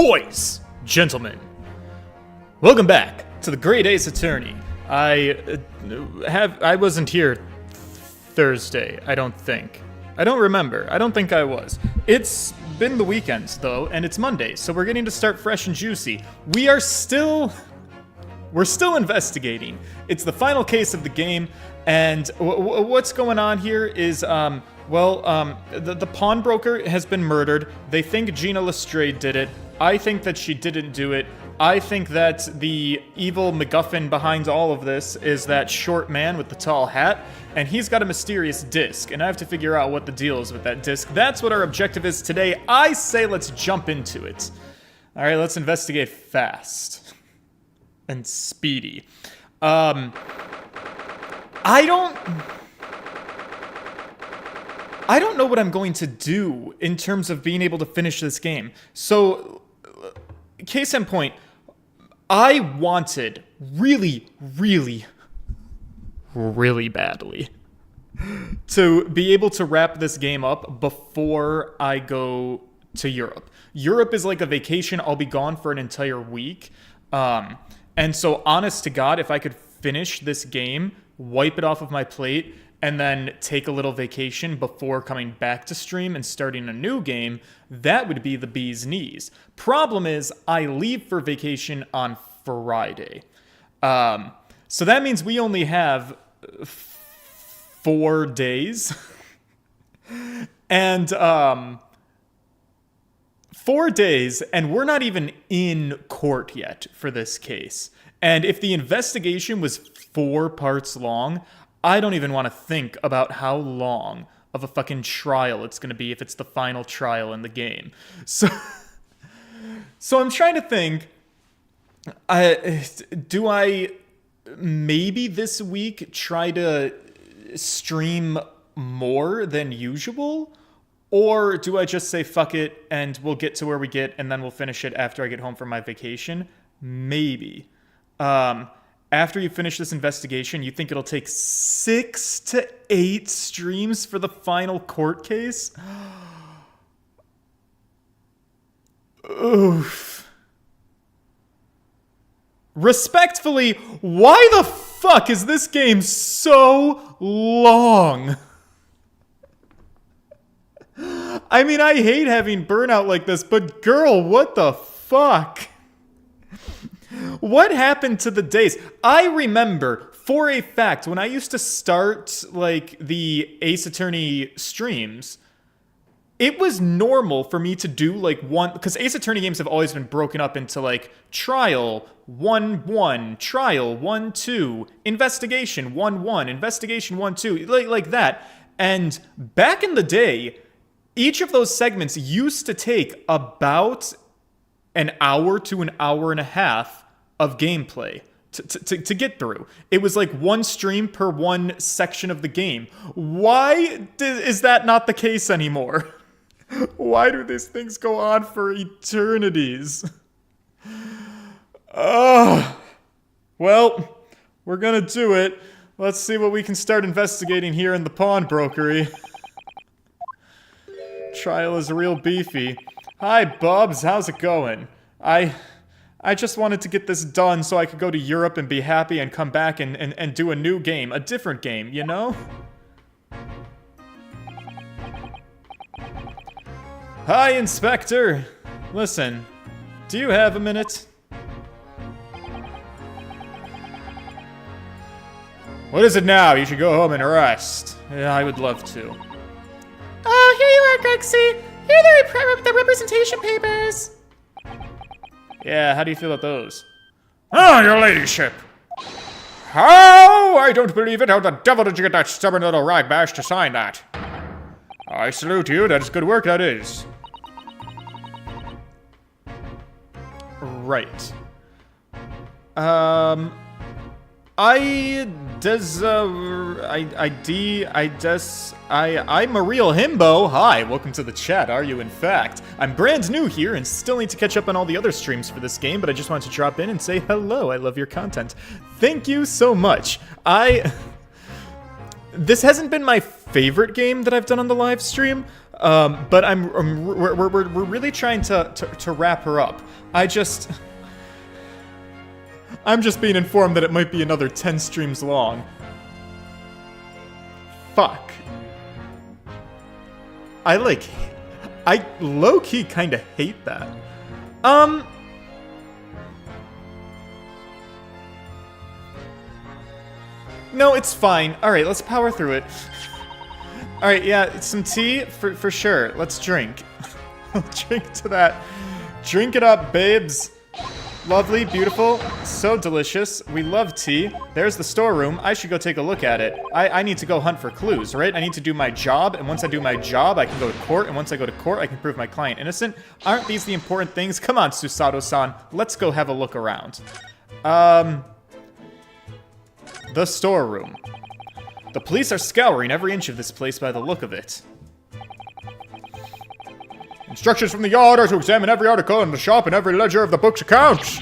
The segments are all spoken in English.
Boys, gentlemen, welcome back to the Great Ace Attorney. I wasn't here Thursday, I don't think. I don't remember. I don't think I was. It's been the weekends, though, and it's Monday, so we're getting to start fresh and juicy. We're still investigating. It's the final case of the game, and what's going on here is, the pawnbroker has been murdered. They think Gina Lestrade did it. I think that she didn't do it. I think that the evil MacGuffin behind all of this is that short man with the tall hat, and he's got a mysterious disc, and I have to figure out what the deal is with that disc. That's what our objective is today. I say let's jump into it. All right, let's investigate fast and speedy. I don't know what I'm going to do in terms of being able to finish this game. So, case in point, I wanted really badly to be able to wrap this game up before I go to Europe. Europe is like a vacation. I'll be gone for an entire week. And so, honest to God, if I could finish this game, wipe it off of my plate, and then take a little vacation before coming back to stream and starting a new game, that would be the bee's knees. Problem is, I leave for vacation on Friday. So that means we only have 4 days. And 4 days, and we're not even in court yet for this case. And if the investigation was 4 parts long, I don't even want to think about how long of a fucking trial it's going to be if it's the final trial in the game. So I'm trying to think, do I maybe this week try to stream more than usual? Or do I just say fuck it and we'll get to where we get and then we'll finish it after I get home from my vacation? Maybe. After you finish this investigation, you think it'll take 6 to 8 streams for the final court case? Oof. Respectfully, why the fuck is this game so long? I mean, I hate having burnout like this, but girl, what the fuck? What happened to the days? I remember for a fact when I used to start like the Ace Attorney streams, it was normal for me to do like one, because Ace Attorney games have always been broken up into like trial 1-1, trial 1-2, investigation 1-1, investigation 1-2, like that. And back in the day, each of those segments used to take about an hour to an hour and a half of gameplay to get through. It was like one stream per one section of the game. Why is that not the case anymore? Why do these things go on for eternities? Well, we're gonna do it. Let's see what we can start investigating here in the pawnbrokery. Trial is real beefy. Hi, Bubs. How's it going? I just wanted to get this done so I could go to Europe and be happy and come back and do a new game. A different game, you know? Hi, Inspector. Listen, do you have a minute? What is it now? You should go home and rest. Yeah, I would love to. Oh, here you are, Grexy. Here are the representation papers. Yeah, how do you feel about those? Oh, your ladyship! How? I don't believe it. How the devil did you get that stubborn little ragbash to sign that? I salute you. That is good work, that is. Right. I'm a real himbo. Hi, welcome to the chat, are you in fact? I'm brand new here and still need to catch up on all the other streams for this game, but I just wanted to drop in and say hello, I love your content. Thank you so much. This hasn't been my favorite game that I've done on the live stream. But we're really trying to wrap her up. I'm just being informed that it might be another 10 streams long. Fuck. I low-key kinda hate that. No, it's fine. Alright, let's power through it. Alright, yeah, some tea for sure. Let's drink. Drink to that. Drink it up, babes. Lovely, beautiful, so delicious. We love tea. There's the storeroom. I should go take a look at it. I need to go hunt for clues, right? I need to do my job, and once I do my job, I can go to court, and once I go to court, I can prove my client innocent. Aren't these the important things? Come on, Susato-san. Let's go have a look around. The storeroom. The police are scouring every inch of this place by the look of it. Instructions from the yard are to examine every article in the shop and every ledger of the book's accounts.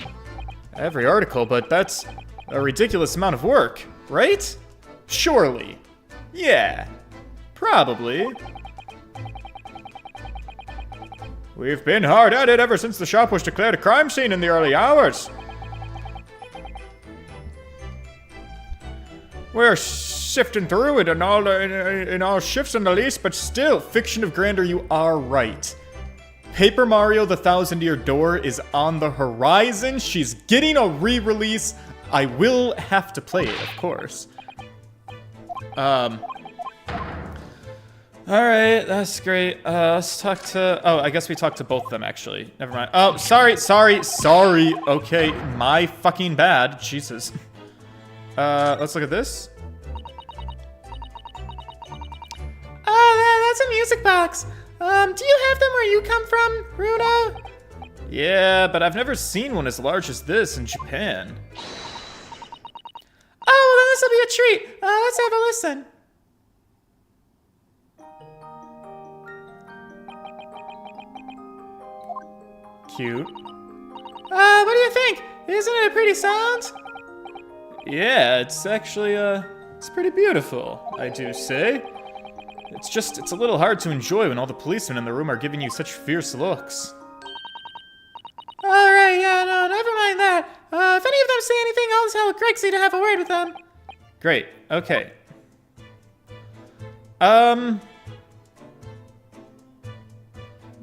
Every article, but that's a ridiculous amount of work, right? Surely. Yeah. Probably. We've been hard at it ever since the shop was declared a crime scene in the early hours. We're sifting through it in all shifts and the least, but still, fiction of grandeur, you are right. Paper Mario the Thousand Year Door is on the horizon. She's getting a re-release. I will have to play it, of course. Alright, that's great. Let's talk to... Oh, I guess we talked to both of them, actually. Never mind. Oh, sorry. Okay, my fucking bad. Jesus. Let's look at this. Oh, that's a music box. Do you have them where you come from, Runa? Yeah, but I've never seen one as large as this in Japan. Oh, well, then this'll be a treat. Let's have a listen. Cute. What do you think? Isn't it a pretty sound? Yeah, it's actually, it's pretty beautiful, I do say. It's a little hard to enjoy when all the policemen in the room are giving you such fierce looks. Alright, yeah, no, never mind that. If any of them say anything, I'll tell Grexy to have a word with them. Great, okay.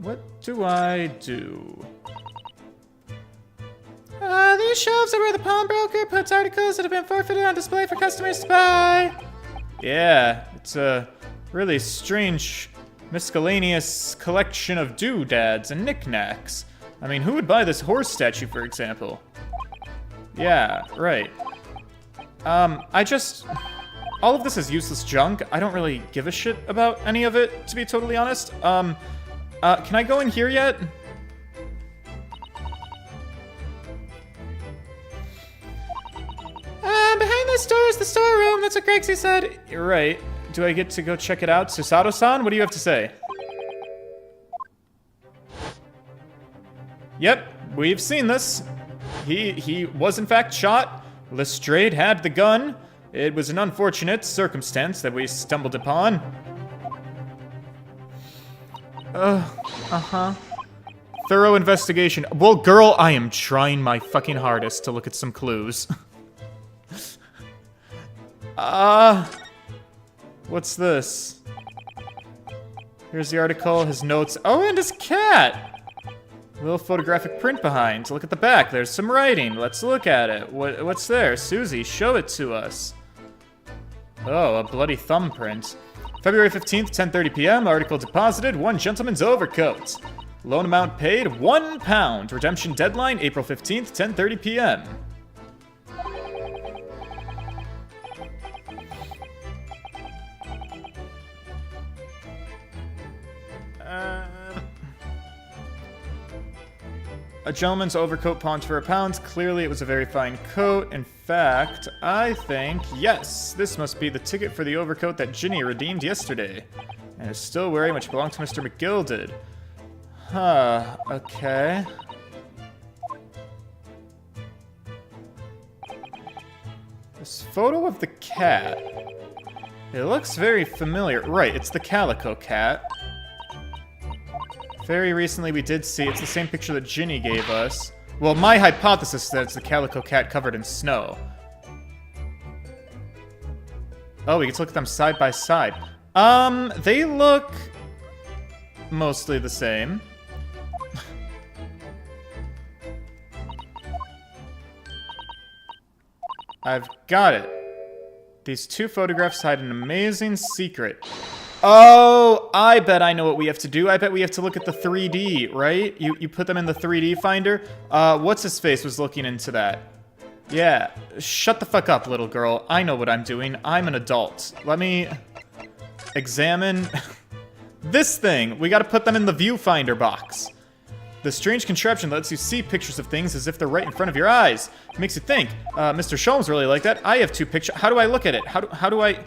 What do I do? These shelves are where the pawnbroker puts articles that have been forfeited on display for customers to buy. Yeah, it's a really strange, miscellaneous collection of doodads and knickknacks. I mean, who would buy this horse statue, for example? Yeah, right. All of this is useless junk. I don't really give a shit about any of it, to be totally honest. Can I go in here yet? Behind this door is the storeroom. That's what Grexy said. You're right. Do I get to go check it out? Susato-san, what do you have to say? Yep, we've seen this. He was in fact shot. Lestrade had the gun. It was an unfortunate circumstance that we stumbled upon. Thorough investigation. Well, girl, I am trying my fucking hardest to look at some clues. What's this? Here's the article, his notes. Oh, and his cat! Little photographic print behind. Look at the back, there's some writing. Let's look at it. What's there? Susie, show it to us. Oh, a bloody thumbprint. February 15th, 10:30 p.m. Article deposited, one gentleman's overcoat. Loan amount paid, £1. Redemption deadline, April 15th, 10:30 p.m. A gentleman's overcoat pawned for £1. Clearly, it was a very fine coat. In fact, I think, yes, this must be the ticket for the overcoat that Ginny redeemed yesterday. And is still wearing, which belonged to Mr. McGilded. Huh, okay. This photo of the cat. It looks very familiar. Right, it's the Calico Cat. Very recently we did see, it's the same picture that Ginny gave us. Well, my hypothesis is that it's the calico cat covered in snow. Oh, we get to look at them side by side. They look mostly the same. I've got it. These two photographs hide an amazing secret. Oh, I bet I know what we have to do. I bet we have to look at the 3D, right? You put them in the 3D finder? What's-his-face was looking into that. Yeah, shut the fuck up, little girl. I know what I'm doing. I'm an adult. Let me examine this thing. We gotta put them in the viewfinder box. The strange contraption lets you see pictures of things as if they're right in front of your eyes. It makes you think. Mr. Sholmes really like that. I have two pictures. How do I look at it? How do I...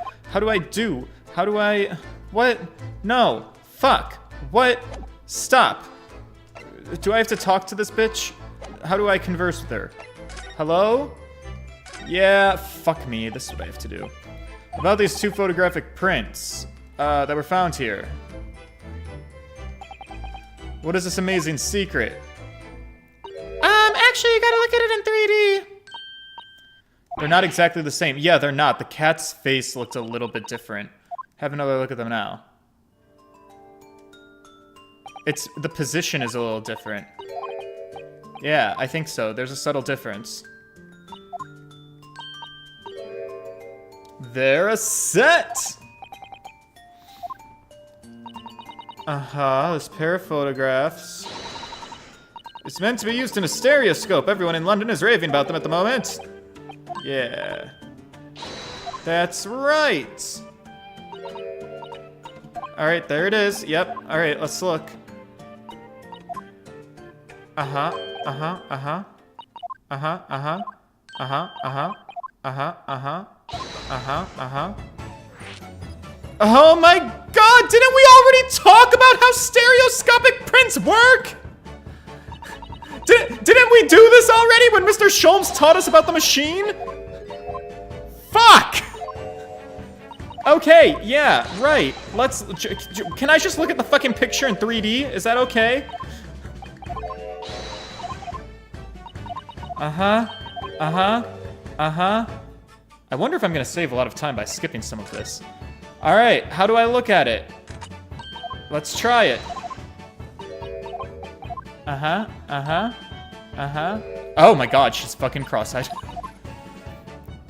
What? No. Fuck. What? Stop. Do I have to talk to this bitch? How do I converse with her? Hello? Yeah, fuck me. This is what I have to do. About these two photographic prints that were found here. What is this amazing secret? Actually, you gotta look at it in 3D. They're not exactly the same. Yeah, they're not. The cat's face looked a little bit different. Have another look at them now. The position is a little different. Yeah, I think so. There's a subtle difference. They're a set! This pair of photographs. It's meant to be used in a stereoscope. Everyone in London is raving about them at the moment. Yeah. That's right. Alright, there it is. Yep. Alright, let's look. Oh my god, didn't we already talk about how stereoscopic prints work? Didn't we do this already when Mr. Sholmes taught us about the machine? Fuck! Okay, yeah, right. Can I just look at the fucking picture in 3D? Is that okay? I wonder if I'm gonna save a lot of time by skipping some of this. Alright, how do I look at it? Let's try it. Oh my god, she's fucking cross-eyed.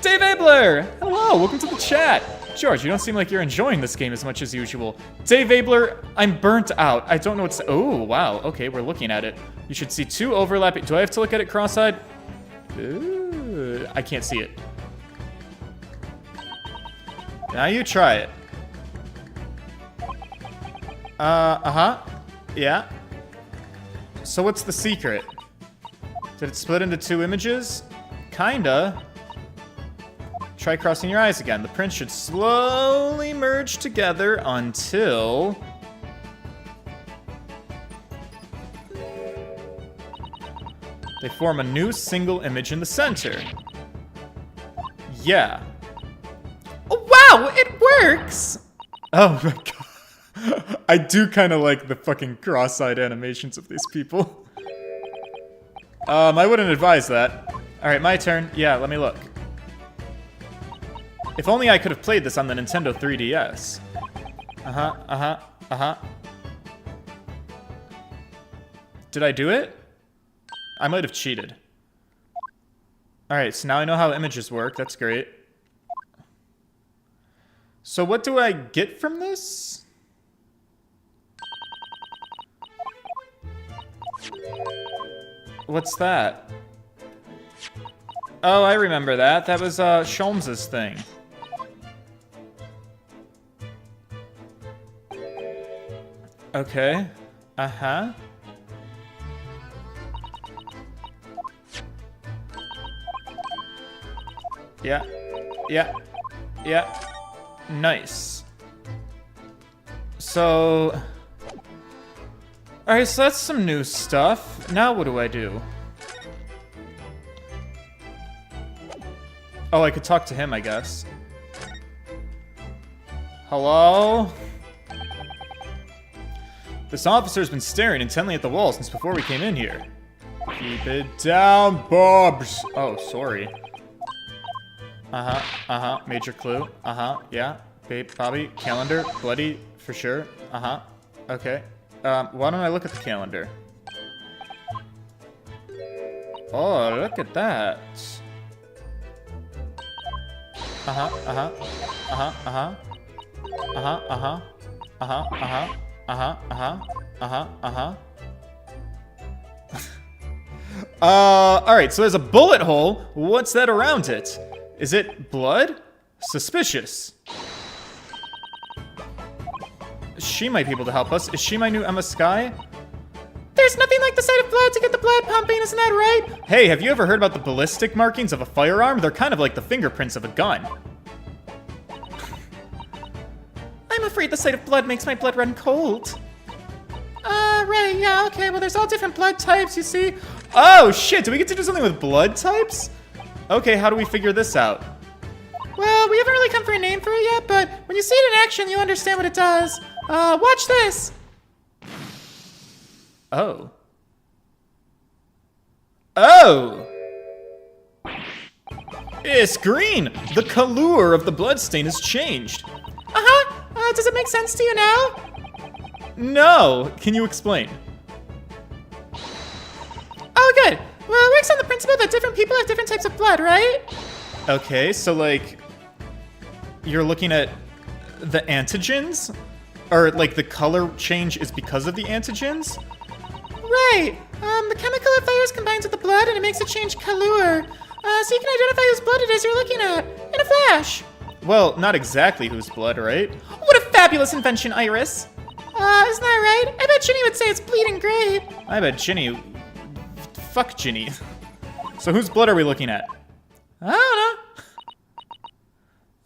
Dave Abler! Hello, welcome to the chat. George, you don't seem like you're enjoying this game as much as usual. Dave Abler, I'm burnt out. I don't know what's... Oh, wow. Okay, we're looking at it. You should see two overlapping... Do I have to look at it cross-eyed? Ooh, I can't see it. Now you try it. Yeah. So what's the secret? Did it split into two images? Kinda. Try crossing your eyes again. The prints should slowly merge together until... they form a new single image in the center. Yeah. Oh, wow, it works! Oh my god. I do kind of like the fucking cross-eyed animations of these people. I wouldn't advise that. Alright, my turn. Yeah, let me look. If only I could have played this on the Nintendo 3DS. Did I do it? I might have cheated. Alright, so now I know how images work. That's great. So what do I get from this? What's that? Oh, I remember that. That was Sholmes' thing. Okay. Yeah. Nice. So... alright, so that's some new stuff. Now what do I do? Oh, I could talk to him, I guess. Hello? This officer's been staring intently at the wall since before we came in here. Keep it down, Bobs. Oh, sorry. Major clue. Yeah. Babe, Bobby, calendar, bloody, for sure. Okay. Why don't I look at the calendar? Oh, look at that. Alright, so there's a bullet hole. What's that around it? Is it blood? Suspicious. She might be able to help us. Is she my new Emma Skye? There's nothing like the sight of blood to get the blood pumping, isn't that right? Hey, have you ever heard about the ballistic markings of a firearm? They're kind of like the fingerprints of a gun. I'm afraid the sight of blood makes my blood run cold. Right, yeah, okay, well there's all different blood types, you see. Oh, shit, do we get to do something with blood types? Okay, how do we figure this out? Well, we haven't really come for a name for it yet, but when you see it in action, you'll understand what it does. Watch this. Oh. Oh! It's green! The color of the bloodstain has changed. Does it make sense to you now? No! Can you explain? Oh, good. Well, it works on the principle that different people have different types of blood, right? Okay, so like, you're looking at the antigens? Or like the color change is because of the antigens? Right. The chemical it fires combines with the blood and it makes it change color. So you can identify whose blood it is you're looking at in a flash. Well, not exactly whose blood, right? What a fabulous invention, Iris. Isn't that right? I bet Ginny would say it's bleeding grape. I bet Ginny... Fuck Ginny. So whose blood are we looking at? I don't know.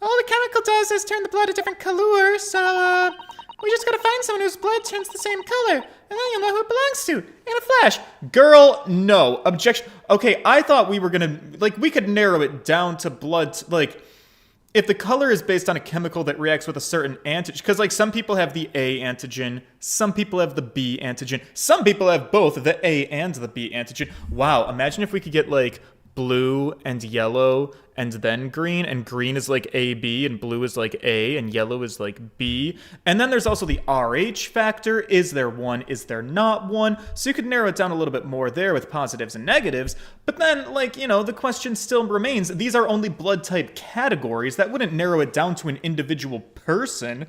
All the chemical does is turn the blood a different color, so, we just gotta find someone whose blood turns the same color, and then you'll know who it belongs to, in a flash. Girl, no. Objection. Okay, I thought we were gonna... Like, we could narrow it down to blood... Like, if the color is based on a chemical that reacts with a certain antigen... Because, like, some people have the A antigen, some people have the B antigen, some people have both the A and the B antigen. Wow, imagine if we could get, like, blue and yellow and then green, and green is like AB and blue is like A and yellow is like B. And then there's also the RH factor. Is there one? Is there not one? So you could narrow it down a little bit more there with positives and negatives. But then, like, you know, the question still remains. These are only blood type categories. That wouldn't narrow it down to an individual person.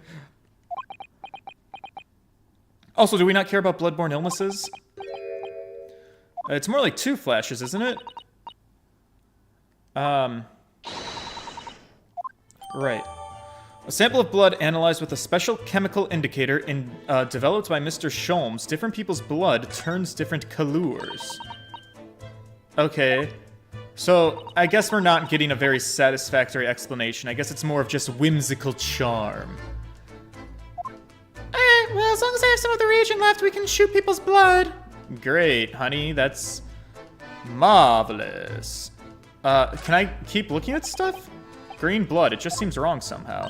Also, do we not care about bloodborne illnesses? It's more like 2 flashes, isn't it? Right. A sample of blood analyzed with a special chemical indicator developed by Mr. Sholmes. Different people's blood turns different colors. Okay. So, I guess we're not getting a very satisfactory explanation. I guess it's more of just whimsical charm. Alright, well, as long as I have some of the reagent left, we can shoot people's blood. Great, honey. That's marvelous. Can I keep looking at stuff? Green blood, it just seems wrong somehow.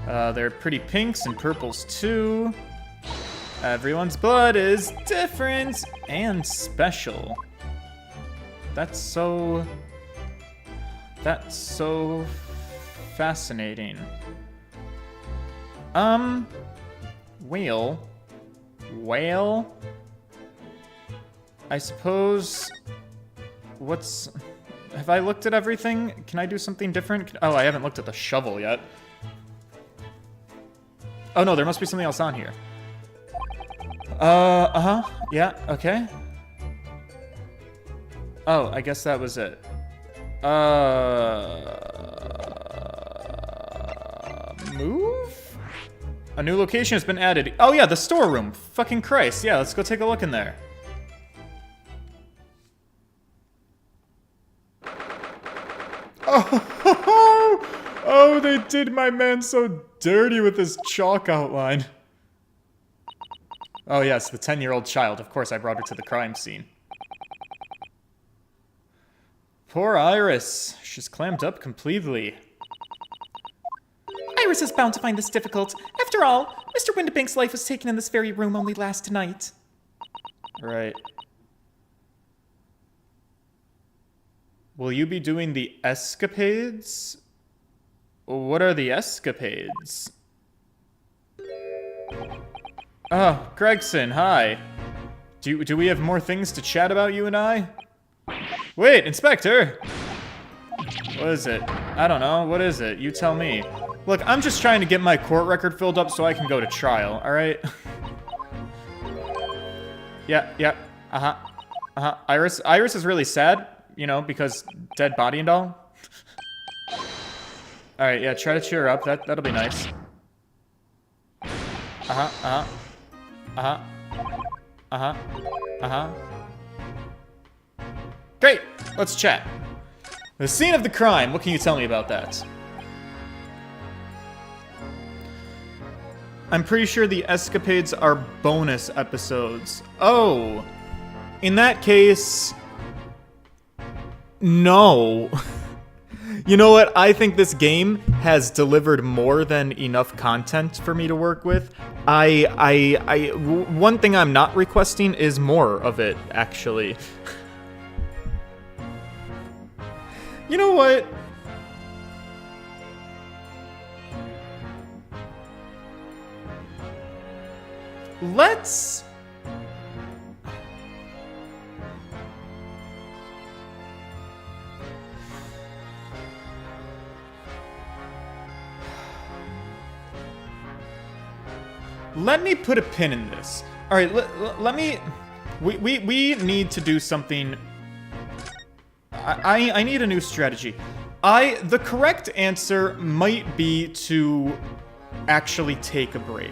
They're pretty pinks and purples too. Everyone's blood is different and special. That's so fascinating. Whale? I suppose... Have I looked at everything? Can I do something different? Oh, I haven't looked at the shovel yet. Oh no, there must be something else on here. Yeah, okay. Oh, I guess that was it. Move? A new location has been added. Oh yeah, the storeroom. Fucking Christ. Yeah, let's go take a look in there. Oh, they did my man so dirty with this chalk outline. Oh yes, the 10-year-old child. Of course, I brought her to the crime scene. Poor Iris. She's clammed up completely. I Iris is bound to find this difficult. After all, Mr. Windibank's life was taken in this very room only last night. Right. Will you be doing the escapades? What are the escapades? Oh, Gregson, hi. Do we have more things to chat about, you and I? Wait, Inspector! What is it? I don't know. What is it? You tell me. Look, I'm just trying to get my court record filled up so I can go to trial, alright? Yeah. Uh-huh. Iris is really sad, you know, because dead body and all. Alright, yeah, try to cheer her up. That'll be nice. Great! Let's chat. The scene of the crime. What can you tell me about that? I'm pretty sure the escapades are bonus episodes. Oh. In that case... No. You know what? I think this game has delivered more than enough content for me to work with. One thing I'm not requesting is more of it, actually. You know what? Let's... Let me put a pin in this. All right, let me... We need to do something... I need a new strategy. The correct answer might be to actually take a break.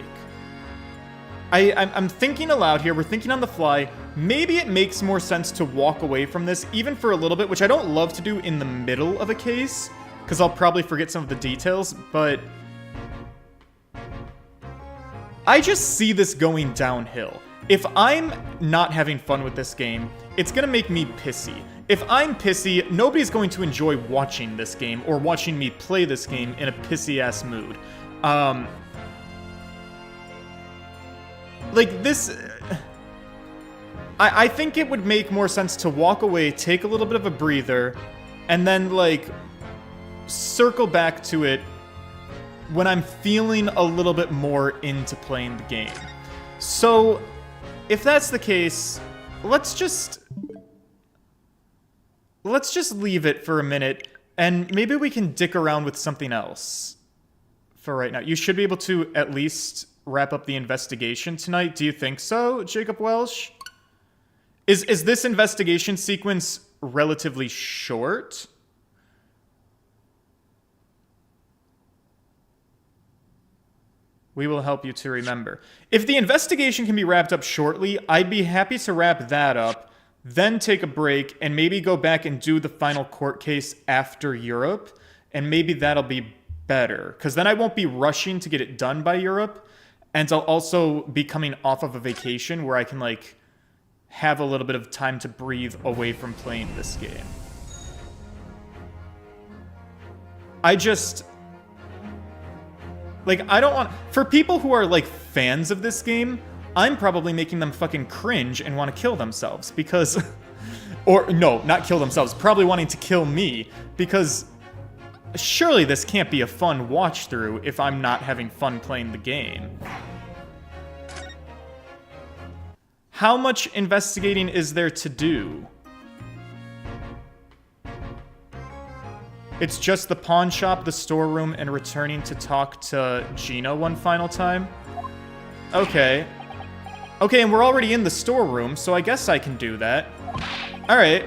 I'm thinking aloud here. We're thinking on the fly. Maybe it makes more sense to walk away from this, even for a little bit, which I don't love to do in the middle of a case, because I'll probably forget some of the details, but... I just see this going downhill. If I'm not having fun with this game, it's gonna make me pissy. If I'm pissy, nobody's going to enjoy watching this game or watching me play this game in a pissy-ass mood. Like, this... I think it would make more sense to walk away, take a little bit of a breather, and then, like, circle back to it when I'm feeling a little bit more into playing the game. So, if that's the case, let's just leave it for a minute, and maybe we can dick around with something else for right now. You should be able to at least wrap up the investigation tonight. Do you think so, Jacob Welsh? Is this investigation sequence relatively short? We will help you to remember. If the investigation can be wrapped up shortly, I'd be happy to wrap that up, then take a break, and maybe go back and do the final court case after Europe, and maybe that'll be better, because then I won't be rushing to get it done by Europe, and I'll also be coming off of a vacation where I can, like, have a little bit of time to breathe away from playing this game. I just... Like, I don't want... For people who are, like, fans of this game, I'm probably making them fucking cringe and want to kill themselves, because... Or, no, not kill themselves. Probably wanting to kill me, because... Surely this can't be a fun watch-through if I'm not having fun playing the game. How much investigating is there to do? It's just the pawn shop, the storeroom, and returning to talk to Gina one final time? Okay. Okay, and we're already in the storeroom, so I guess I can do that. Alright.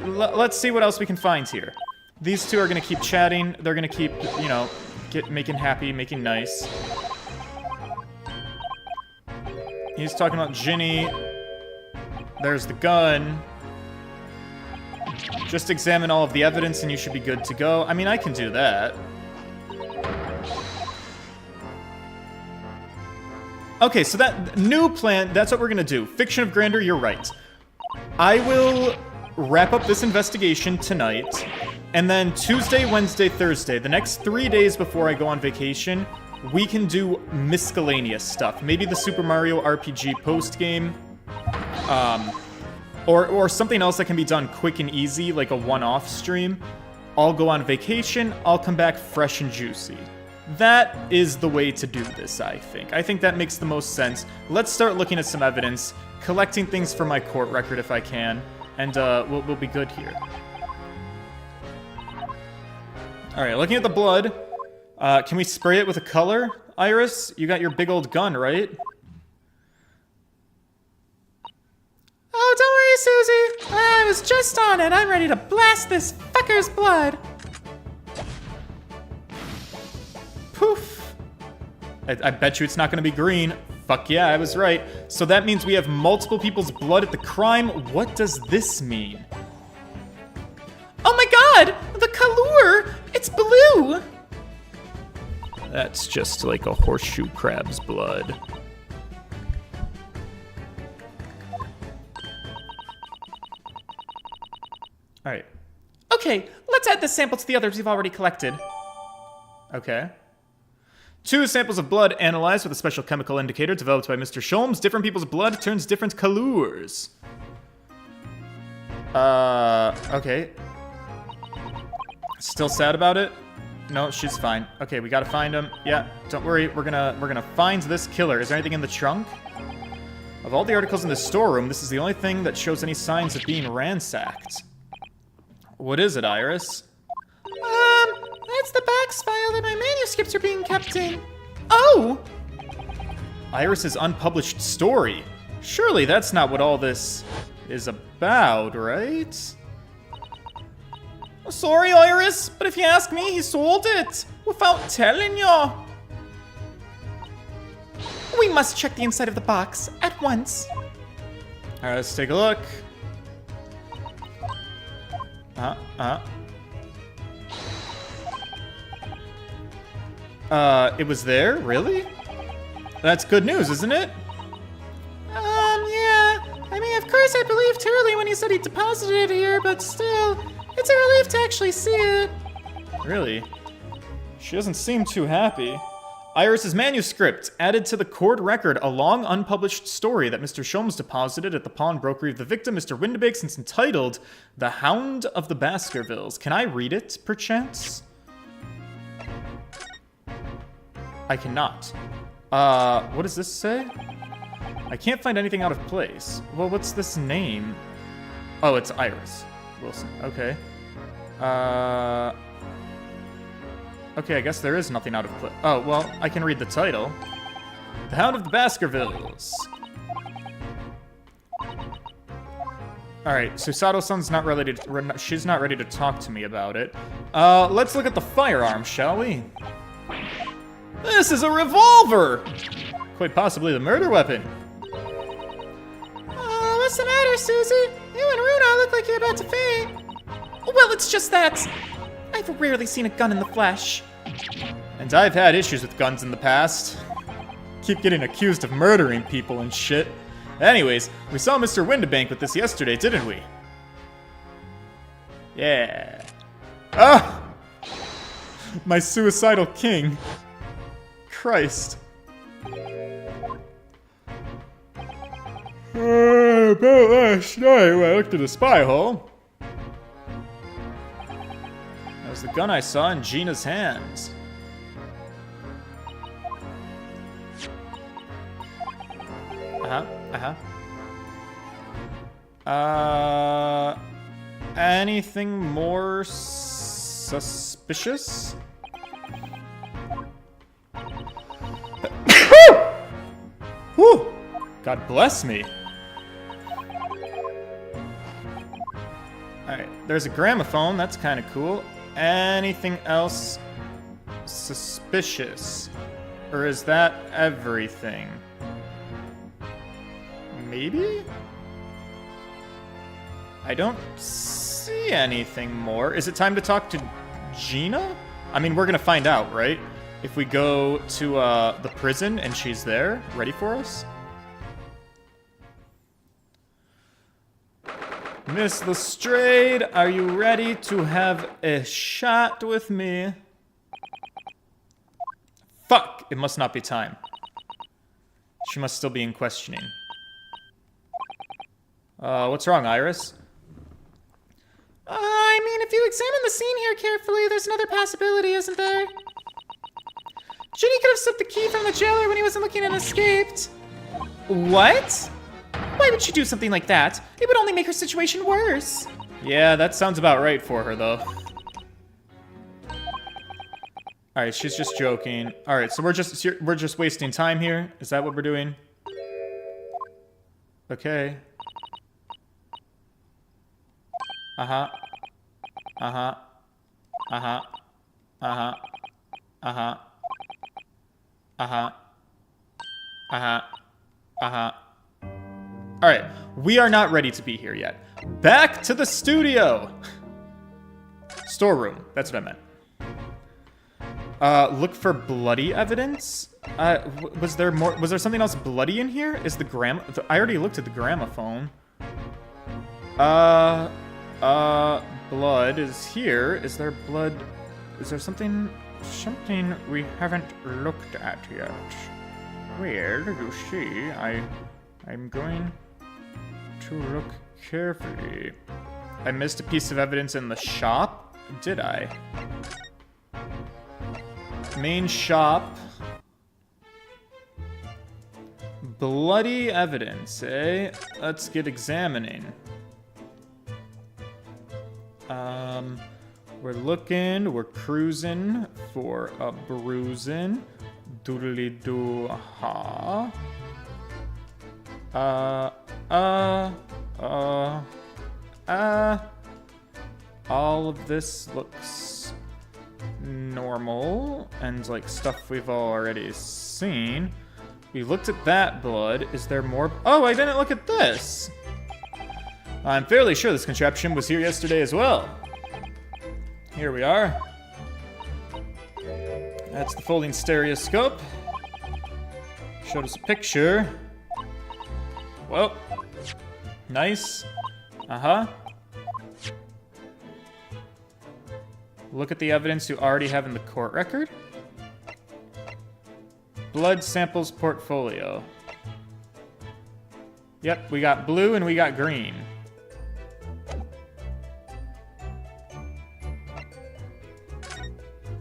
Let's see what else we can find here. These two are gonna keep chatting. They're gonna keep, you know, making happy, making nice. He's talking about Ginny. There's the gun. Just examine all of the evidence and you should be good to go. I mean, I can do that. Okay, so that new plan, that's what we're gonna do. Fiction of grandeur, you're right. I will wrap up this investigation tonight. And then Tuesday, Wednesday, Thursday, the next 3 days before I go on vacation, we can do miscellaneous stuff. Maybe the Super Mario RPG post-game. Or something else that can be done quick and easy, like a one-off stream. I'll go on vacation, I'll come back fresh and juicy. That is the way to do this, I think. I think that makes the most sense. Let's start looking at some evidence, collecting things for my court record if I can, and we'll be good here. Alright, looking at the blood. Can we spray it with a color? Iris, you got your big old gun, right? Oh, don't worry, Susie. I was just on it. I'm ready to blast this fucker's blood. Poof. I bet you it's not going to be green. Fuck yeah, I was right. So that means we have multiple people's blood at the crime. What does this mean? Oh my god! The color! It's blue! That's just like a horseshoe crab's blood. Alright. Okay, let's add this sample to the others we've already collected. Okay. 2 samples of blood analyzed with a special chemical indicator developed by Mr. Sholmes. Different people's blood turns different colors. Okay. Still sad about it? No, she's fine. Okay, we gotta find him. Yeah, don't worry. We're gonna find this killer. Is there anything in the trunk? Of all the articles in the storeroom, this is the only thing that shows any signs of being ransacked. What is it, Iris? That's the box file that my manuscripts are being kept in. Oh! Iris's unpublished story. Surely that's not what all this is about, right? Sorry, Iris, but if you ask me, he sold it without telling you. We must check the inside of the box at once. All right, let's take a look. It was there? Really? That's good news, isn't it? Yeah. I mean, of course I believed Turley when he said he deposited it here, but still, it's a relief to actually see it. Really? She doesn't seem too happy. Iris's manuscript, added to the court record, a long unpublished story that Mr. Sholmes deposited at the pawnbrokery of the victim, Mr. Windibank, since entitled The Hound of the Baskervilles. Can I read it, perchance? I cannot. What does this say? I can't find anything out of place. Well, what's this name? Oh, it's Iris Wilson. Okay. Okay, I guess there is nothing out of place. Oh, well, I can read the title. The Hound of the Baskervilles. Alright, Susato-san's not ready to... She's not ready to talk to me about it. Let's look at the firearm, shall we? This is a revolver! Quite possibly the murder weapon. What's the matter, Susie? You and Runa look like you're about to faint. Well, it's just that I've rarely seen a gun in the flesh. And I've had issues with guns in the past. Keep getting accused of murdering people and shit. Anyways, we saw Mr. Windibank with this yesterday, didn't we? Yeah. Ah! My suicidal king. Christ. About last night when I looked at the spy hole. That was the gun I saw in Gina's hands. Anything more suspicious? Whew! God bless me. Alright, there's a gramophone. That's kind of cool. Anything else suspicious? Or is that everything? Maybe? I don't see anything more. Is it time to talk to Gina? I mean, we're gonna find out, right? If we go to the prison and she's there, ready for us? Miss Lestrade, are you ready to have a shot with me? Fuck! It must not be time. She must still be in questioning. What's wrong, Iris? I mean, if you examine the scene here carefully, there's another possibility, isn't there? Ginny could have slipped the key from the jailer when he wasn't looking and escaped. What? Why would she do something like that? It would only make her situation worse. Yeah, that sounds about right for her, though. Alright, she's just joking. Alright, so we're just wasting time here? Is that what we're doing? Okay. Uh-huh. Uh-huh. Uh-huh. Uh-huh. Uh-huh. Uh-huh. Uh-huh. Uh-huh. Alright, we are not ready to be here yet. Back to the studio! Storeroom, that's what I meant. Look for bloody evidence? Was there something else bloody in here? Is the I already looked at the gramophone. Blood is here. Is there blood? Is there something we haven't looked at yet? Well, you see, I'm going to look carefully. I missed a piece of evidence in the shop? Did I? Main shop. Bloody evidence, eh? Let's get examining. We're cruising for a bruising. Doodly-doo, ha. All of this looks normal and like stuff we've already seen. We looked at that blood. Is there more? Oh, I didn't look at this. I'm fairly sure this contraption was here yesterday as well. Here we are. That's the folding stereoscope. Showed us a picture. Well, nice. Uh-huh. Look at the evidence you already have in the court record. Blood samples portfolio. Yep, we got blue and we got green.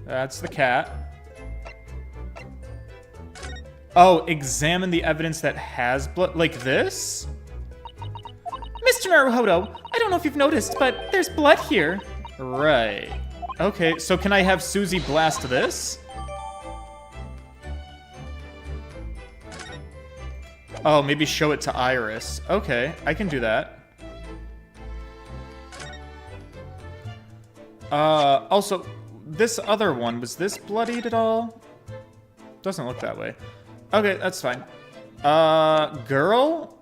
That's the cat. Oh, examine the evidence that has blood, like this? Mr. Naruhodo, I don't know if you've noticed, but there's blood here. Right. Okay, so can I have Susie blast this? Oh, maybe show it to Iris. Okay, I can do that. Also, this other one, was this bloodied at all? Doesn't look that way. Okay, that's fine. Girl?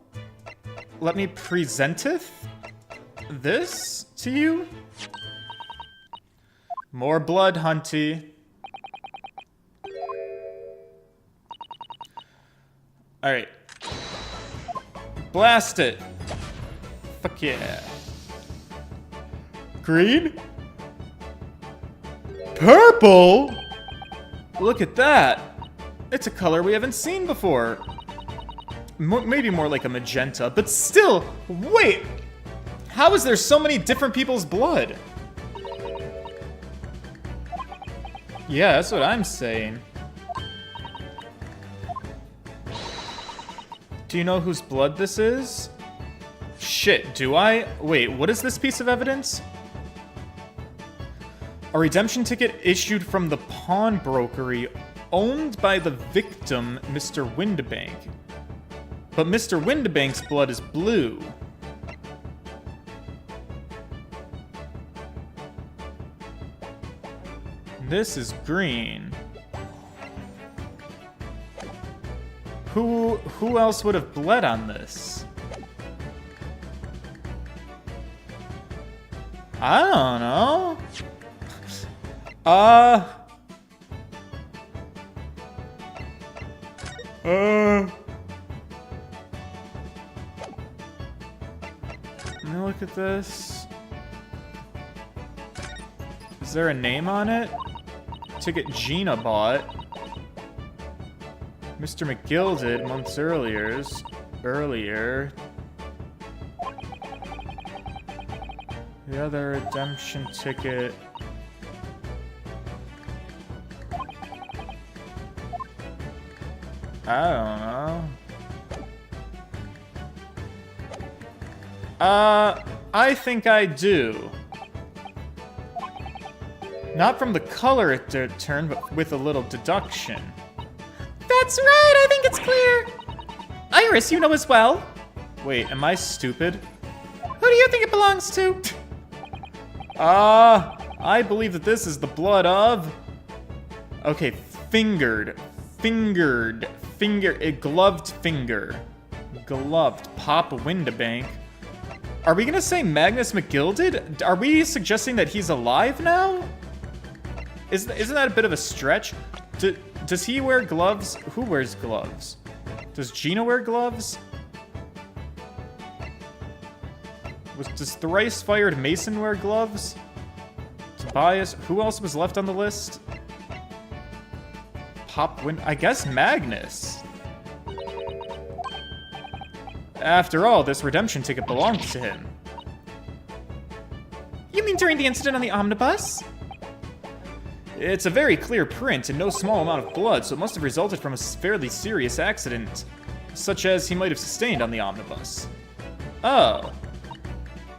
Let me presenteth this to you? More blood, hunty. Alright. Blast it. Fuck yeah. Green? Purple? Look at that. It's a color we haven't seen before. Maybe more like a magenta, but still, wait. How is there so many different people's blood? Yeah, that's what I'm saying. Do you know whose blood this is? Shit, do I? Wait, what is this piece of evidence? A redemption ticket issued from the pawnbrokery owned by the victim, Mr. Windibank. But Mr. Windibank's blood is blue. This is green. Who else would have bled on this? I don't know. me look at this. Is there a name on it? Ticket Gina bought. Mr. McGill did months earlier. The other redemption ticket. I don't know. I think I do. Not from the color it turned, but with a little deduction. That's right, I think it's clear. Iris, you know as well. Wait, am I stupid? Who do you think it belongs to? I believe that this is the blood of... Okay, gloved finger. Gloved, Pop Windabank. Are we gonna say Magnus McGill did? Are we suggesting that he's alive now? Isn't that a bit of a stretch? Does he wear gloves? Who wears gloves? Does Gina wear gloves? Does thrice-fired Mason wear gloves? Tobias? Who else was left on the list? I guess Magnus. After all, this redemption ticket belongs to him. You mean during the incident on the omnibus? It's a very clear print and no small amount of blood, so it must have resulted from a fairly serious accident, such as he might have sustained on the omnibus. Oh.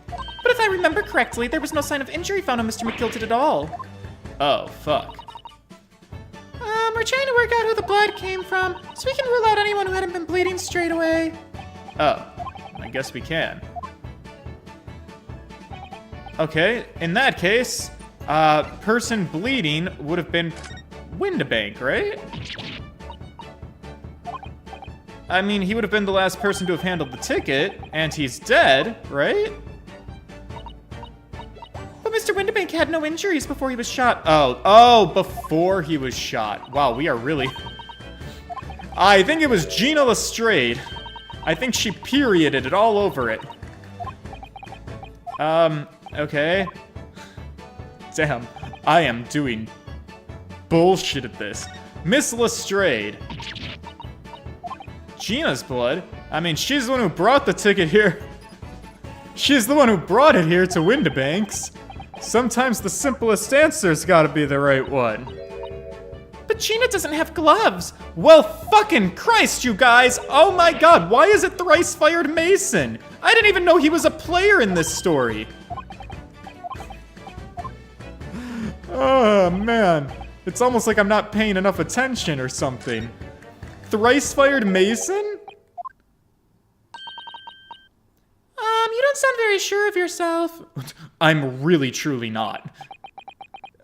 But if I remember correctly, there was no sign of injury found on Mr. McGilted at all. Oh, fuck. We're trying to work out who the blood came from, so we can rule out anyone who hadn't been bleeding straight away. Oh, I guess we can. Okay, in that case, person bleeding would have been Windabank, right? I mean, he would have been the last person to have handled the ticket, and he's dead, right? But Mr. Windabank had no injuries before he was shot. Oh, before he was shot. Wow, we are really... I think it was Gina Lestrade. I think she perioded it all over it. Okay. Damn, I am doing bullshit at this. Miss Lestrade. Gina's blood? I mean, she's the one who brought the ticket here. She's the one who brought it here to Windabanks. Sometimes the simplest answer's gotta be the right one. But Gina doesn't have gloves. Well, fucking Christ, you guys! Oh my god, why is it thrice-fired Mason? I didn't even know he was a player in this story. Oh, man. It's almost like I'm not paying enough attention or something. Thrice-fired Mason? You don't sound very sure of yourself. I'm really, truly not.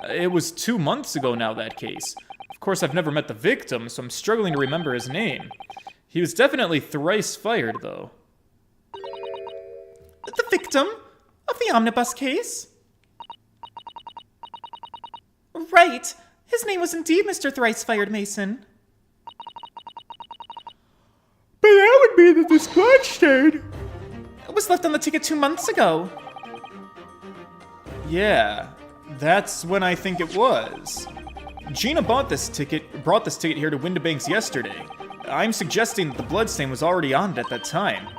It was 2 months ago now, that case. Of course, I've never met the victim, so I'm struggling to remember his name. He was definitely thrice-fired, though. The victim of the omnibus case? Right. His name was indeed Mr. Thrice-Fired Mason. But that would mean that this blood stain... It was left on the ticket 2 months ago. Yeah, that's when I think it was. Gina brought this ticket here to Windabanks yesterday. I'm suggesting that the bloodstain was already on it at that time.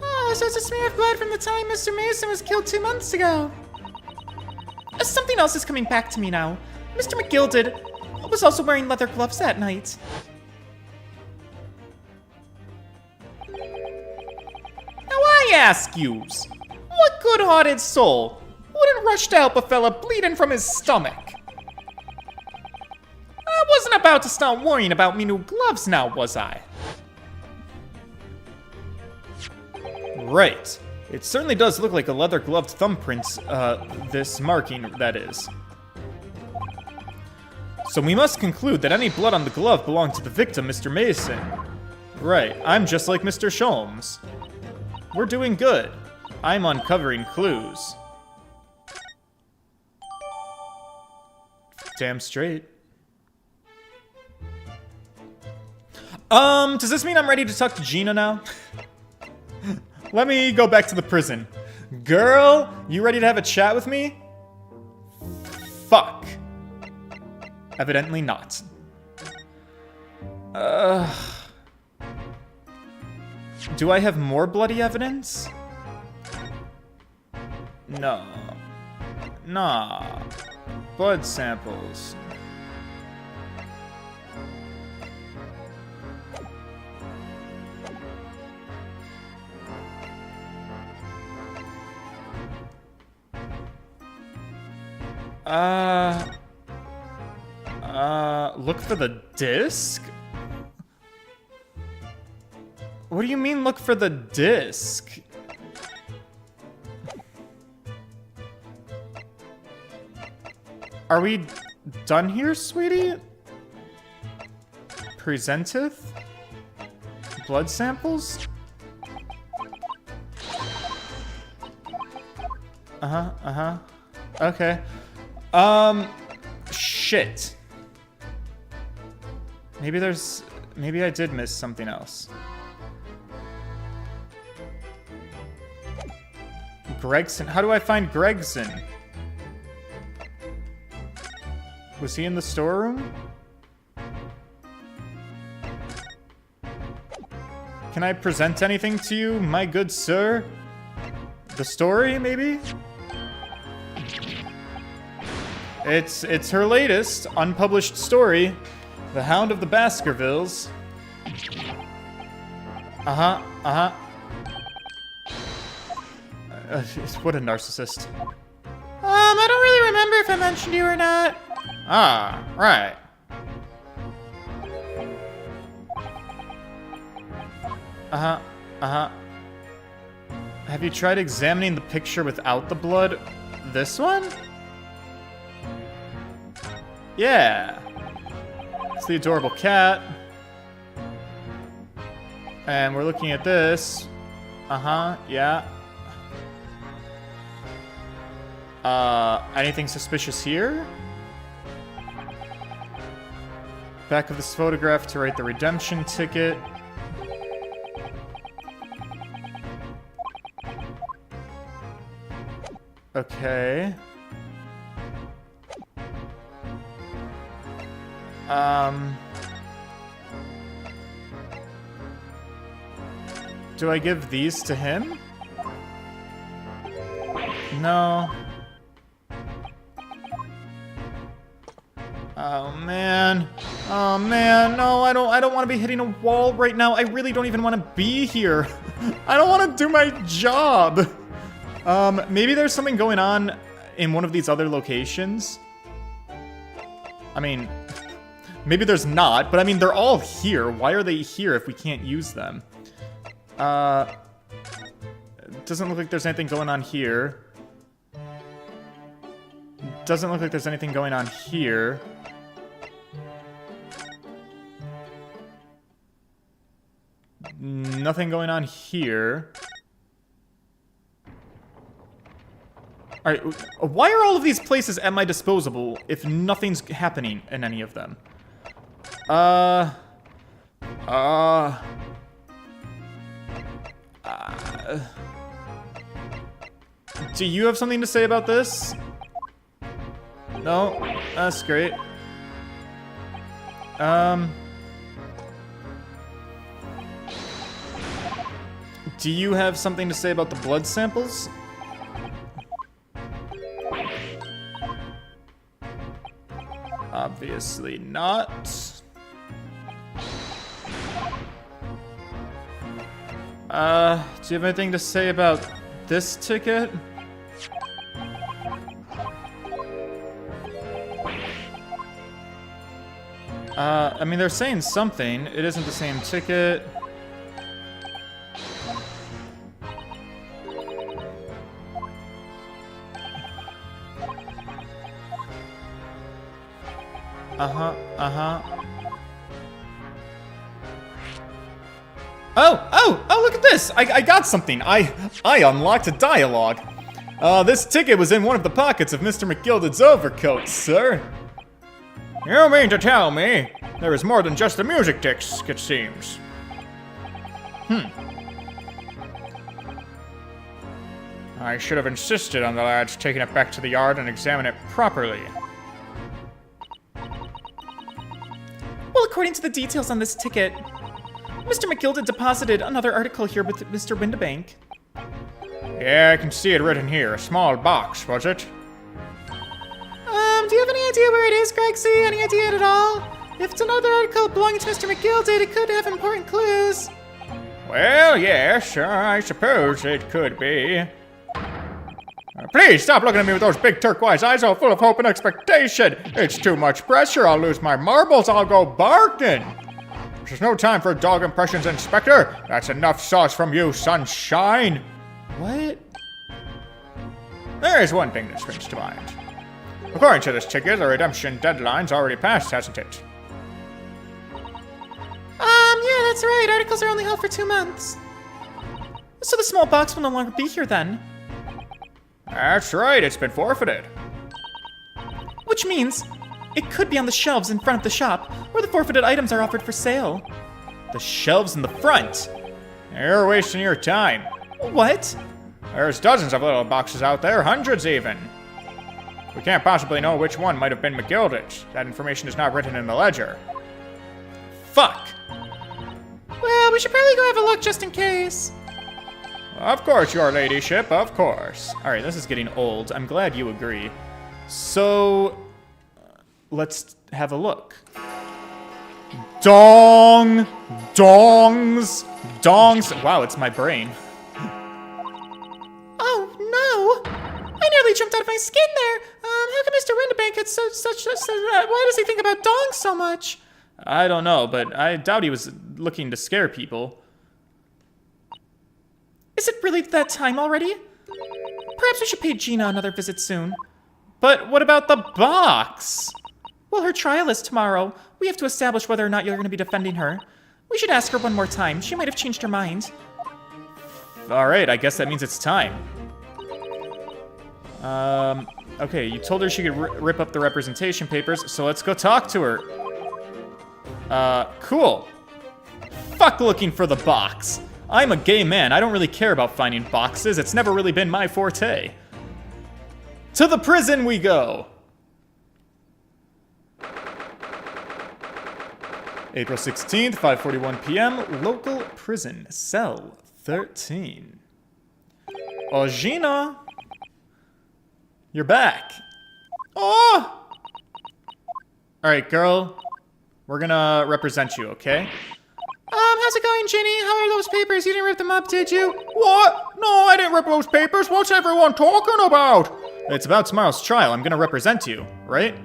Oh, so it's a smear of blood from the time Mr. Mason was killed 2 months ago. Something else is coming back to me now. Mr. McGilded was also wearing leather gloves that night. Now I ask yous, what good-hearted soul wouldn't rush to help a fella bleeding from his stomach? I wasn't about to start worrying about me new gloves now, was I? Right. It certainly does look like a leather-gloved thumbprint, this marking, that is. So we must conclude that any blood on the glove belonged to the victim, Mr. Mason. Right, I'm just like Mr. Sholmes. We're doing good. I'm uncovering clues. Damn straight. Does this mean I'm ready to talk to Gina now? let me go back to the prison. Girl, you ready to have a chat with me? Fuck. Evidently not. Do I have more bloody evidence? No. Nah. Blood samples. Look for the disc? What do you mean, look for the disc? Are we done here, sweetie? Presenteth? Blood samples? Okay. Shit. Maybe I did miss something else. Gregson? How do I find Gregson? Was he in the storeroom? Can I present anything to you, my good sir? The story, maybe? It's her latest unpublished story, The Hound of the Baskervilles. What a narcissist. I don't really remember if I mentioned you or not. Ah, right. Have you tried examining the picture without the blood? This one? Yeah. It's the adorable cat. And we're looking at this. Yeah. Anything suspicious here? Back of this photograph to write the redemption ticket. Okay. Do I give these to him? No. Oh man. Oh man, no, I don't want to be hitting a wall right now. I really don't even want to be here. I don't want to do my job. Maybe there's something going on in one of these other locations. I mean, maybe there's not, but I mean, they're all here. Why are they here if we can't use them? It doesn't look like there's anything going on here. Doesn't look like there's anything going on here. Nothing going on here. Alright, why are all of these places at my disposal if nothing's happening in any of them? Do you have something to say about this? No? That's great. Do you have something to say about the blood samples? Obviously not. Do you have anything to say about this ticket? I mean, they're saying something. It isn't the same ticket. Oh, look at this! I got something! I unlocked a dialogue! This ticket was in one of the pockets of Mr. McGilded's overcoat, sir. You mean to tell me there is more than just the music disc, it seems. I should have insisted on the lads taking it back to the yard and examine it properly. Well, according to the details on this ticket, Mr. McGilda deposited another article here with Mr. Windibank. Yeah, I can see it written here. A small box, was it? Do you have any idea where it is, Gregsy? Any idea at all? If it's another article belonging to Mr. McGilda, it could have important clues. Well, yes, I suppose it could be. Please stop looking at me with those big turquoise eyes all full of hope and expectation. It's too much pressure. I'll lose my marbles. I'll go barking. There's no time for dog impressions, Inspector. That's enough sauce from you, sunshine. What? There is one thing that springs to mind. According to this ticket, the redemption deadline's already passed, hasn't it? Yeah, that's right. Articles are only held for 2 months. So the small box will no longer be here then. That's right, it's been forfeited. Which means it could be on the shelves in front of the shop where the forfeited items are offered for sale. The shelves in the front. You're wasting your time. What? There's dozens of little boxes out there, hundreds even. We can't possibly know which one might have been McGilda's. That information is not written in the ledger. Fuck. Well, we should probably go have a look just in case. Of course, your ladyship, of course. Alright, this is getting old. I'm glad you agree. So, let's have a look. Dongs. Wow, it's my brain. Oh, no. I nearly jumped out of my skin there. How come Mr. Windibank had such why does he think about dongs so much? I don't know, but I doubt he was looking to scare people. Is it really that time already? Perhaps we should pay Gina another visit soon. But what about the box? Well, her trial is tomorrow. We have to establish whether or not you're going to be defending her. We should ask her one more time. She might have changed her mind. Alright, I guess that means it's time. Okay, you told her she could rip up the representation papers, so let's go talk to her. Cool. Fuck looking for the box. I'm a gay man. I don't really care about finding boxes. It's never really been my forte. To the prison we go. April 16th, 5:41 p.m. Local prison, cell 13. Oh, Gina. You're back. Oh! Alright, girl. We're gonna represent you, okay? How's it going, Ginny? How are those papers? You didn't rip them up, did you? What? No, I didn't rip those papers. What's everyone talking about? It's about tomorrow's trial. I'm gonna represent you, right?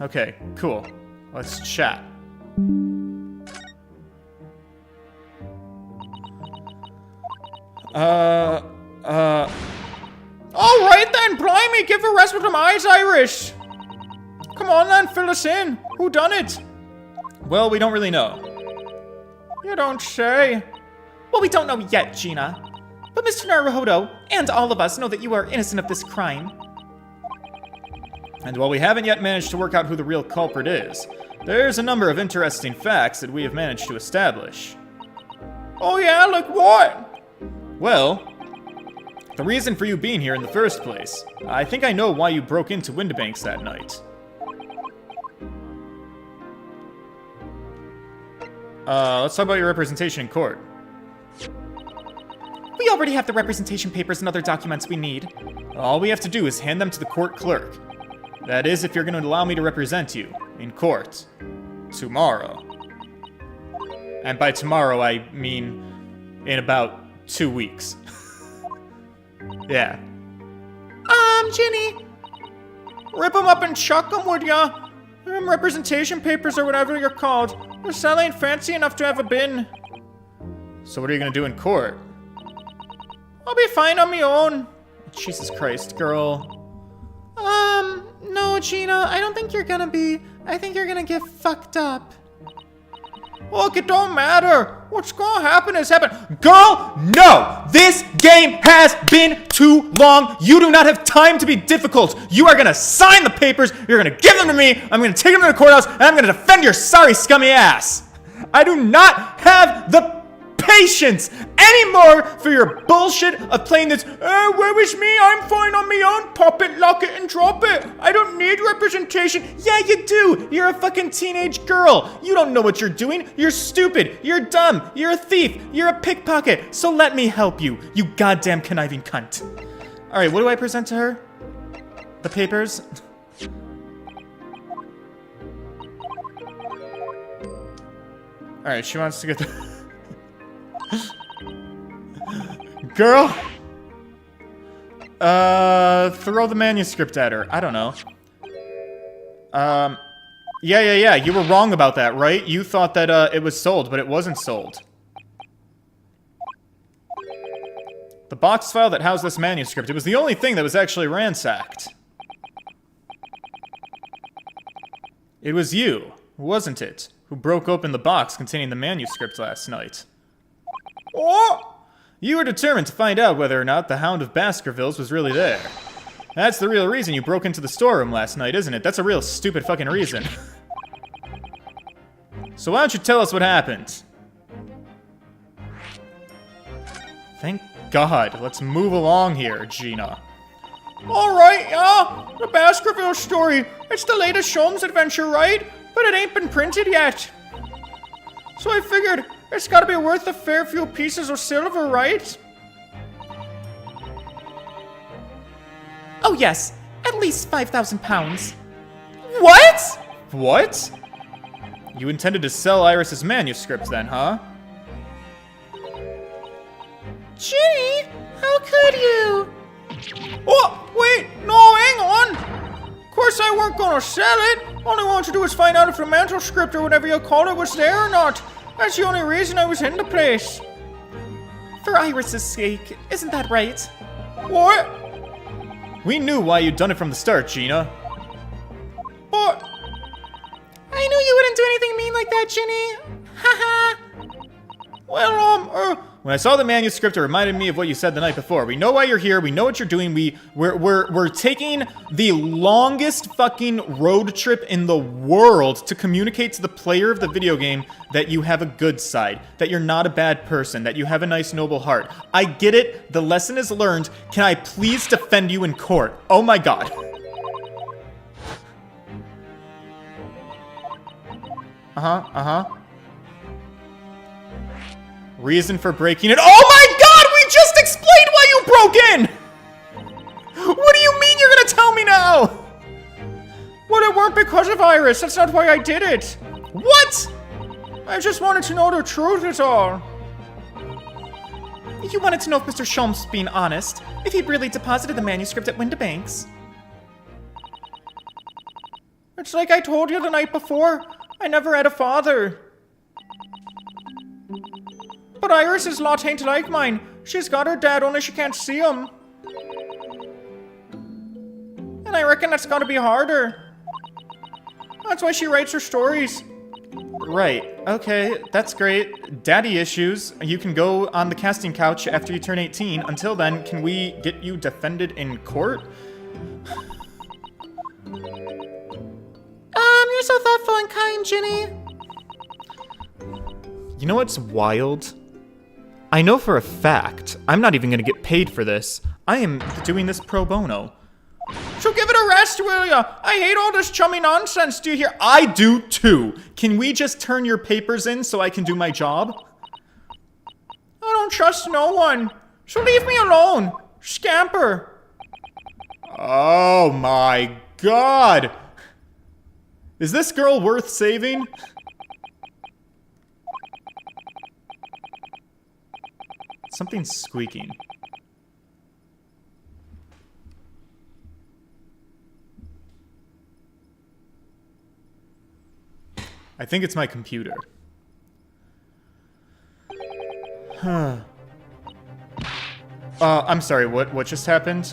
Okay, cool. Let's chat. Alright then, blimey, give a rest with them eyes, Irish. Come on then, fill us in. Who done it? Well, we don't really know. You don't say. Well, we don't know yet, Gina. But Mr. Naruhodo and all of us know that you are innocent of this crime. And while we haven't yet managed to work out who the real culprit is, there's a number of interesting facts that we have managed to establish. Oh yeah, like what? Well, the reason for you being here in the first place. I think I know why you broke into Windibank's that night. Let's talk about your representation in court. We already have the representation papers and other documents we need. All we have to do is hand them to the court clerk. That is, if you're going to allow me to represent you in court tomorrow. And by tomorrow, I mean in about 2 weeks. Yeah. Ginny. Rip them up and chuck them, would ya? Representation papers or whatever you're called. The cell ain't fancy enough to have a bin. So what are you going to do in court? I'll be fine on my own. Jesus Christ, girl. No, Gina, I don't think you're gonna be. I think you're gonna get fucked up. Look, it don't matter. What's gonna happen is happen. Girl, no! This game has been too long. You do not have time to be difficult. You are gonna sign the papers, you're gonna give them to me, I'm gonna take them to the courthouse, and I'm gonna defend your sorry, scummy ass. I do not have the patience anymore for your bullshit of playing this, where is me? I'm fine on my own. Pop it, lock it, and drop it. I don't need representation. Yeah, you do. You're a fucking teenage girl. You don't know what you're doing. You're stupid. You're dumb. You're a thief. You're a pickpocket. So let me help you, you goddamn conniving cunt. All right, what do I present to her? The papers? All right, she wants to get the... Girl! Throw the manuscript at her. I don't know. Yeah, you were wrong about that, right? You thought that, it was sold, but it wasn't sold. The box file that housed this manuscript, it was the only thing that was actually ransacked. It was you, wasn't it, who broke open the box containing the manuscript last night. Oh! You were determined to find out whether or not the Hound of Baskervilles was really there. That's the real reason you broke into the storeroom last night, isn't it? That's a real stupid fucking reason. So why don't you tell us what happened? Thank God. Let's move along here, Gina. Alright, yeah, the Baskerville story. It's the latest Sholmes adventure, right? But it ain't been printed yet. So I figured, it's gotta be worth a fair few pieces of silver, right? Oh yes, at least 5,000 pounds. What? What? You intended to sell Iris's manuscript then, huh? Ginny, how could you? Oh, wait, no, hang on. Of course I weren't gonna sell it. All I wanted to do was find out if the manuscript or whatever you call it was there or not. That's the only reason I was in the place. For Iris's sake, isn't that right? What? We knew why you'd done it from the start, Gina. But... I knew you wouldn't do anything mean like that, Ginny. Haha. Well, when I saw the manuscript, it reminded me of what you said the night before. We know why you're here. We know what you're doing. We're taking the longest fucking road trip in the world to communicate to the player of the video game that you have a good side, that you're not a bad person, that you have a nice, noble heart. I get it. The lesson is learned. Can I please defend you in court? Oh my God. Reason for breaking it. Oh my God! We just explained why you broke in! What do you mean you're gonna tell me now? well, it weren't because of Iris. That's not why I did it. What? I just wanted to know the truth, is all. You wanted to know if Mr. Sholmes was being honest, if he'd really deposited the manuscript at Windibanks. It's like I told you the night before. I never had a father. But Iris's lot ain't like mine. She's got her dad, only she can't see him. And I reckon that's gotta be harder. That's why she writes her stories. Right. Okay, that's great. Daddy issues. You can go on the casting couch after you turn 18. Until then, can we get you defended in court? You're so thoughtful and kind, Ginny. You know what's wild? I know for a fact, I'm not even gonna get paid for this. I am doing this pro bono. So give it a rest, will ya? I hate all this chummy nonsense, do you hear? I do too. Can we just turn your papers in so I can do my job? I don't trust no one. So leave me alone. Scamper. Oh my God. Is this girl worth saving? Something's squeaking. I think it's my computer. I'm sorry, what just happened?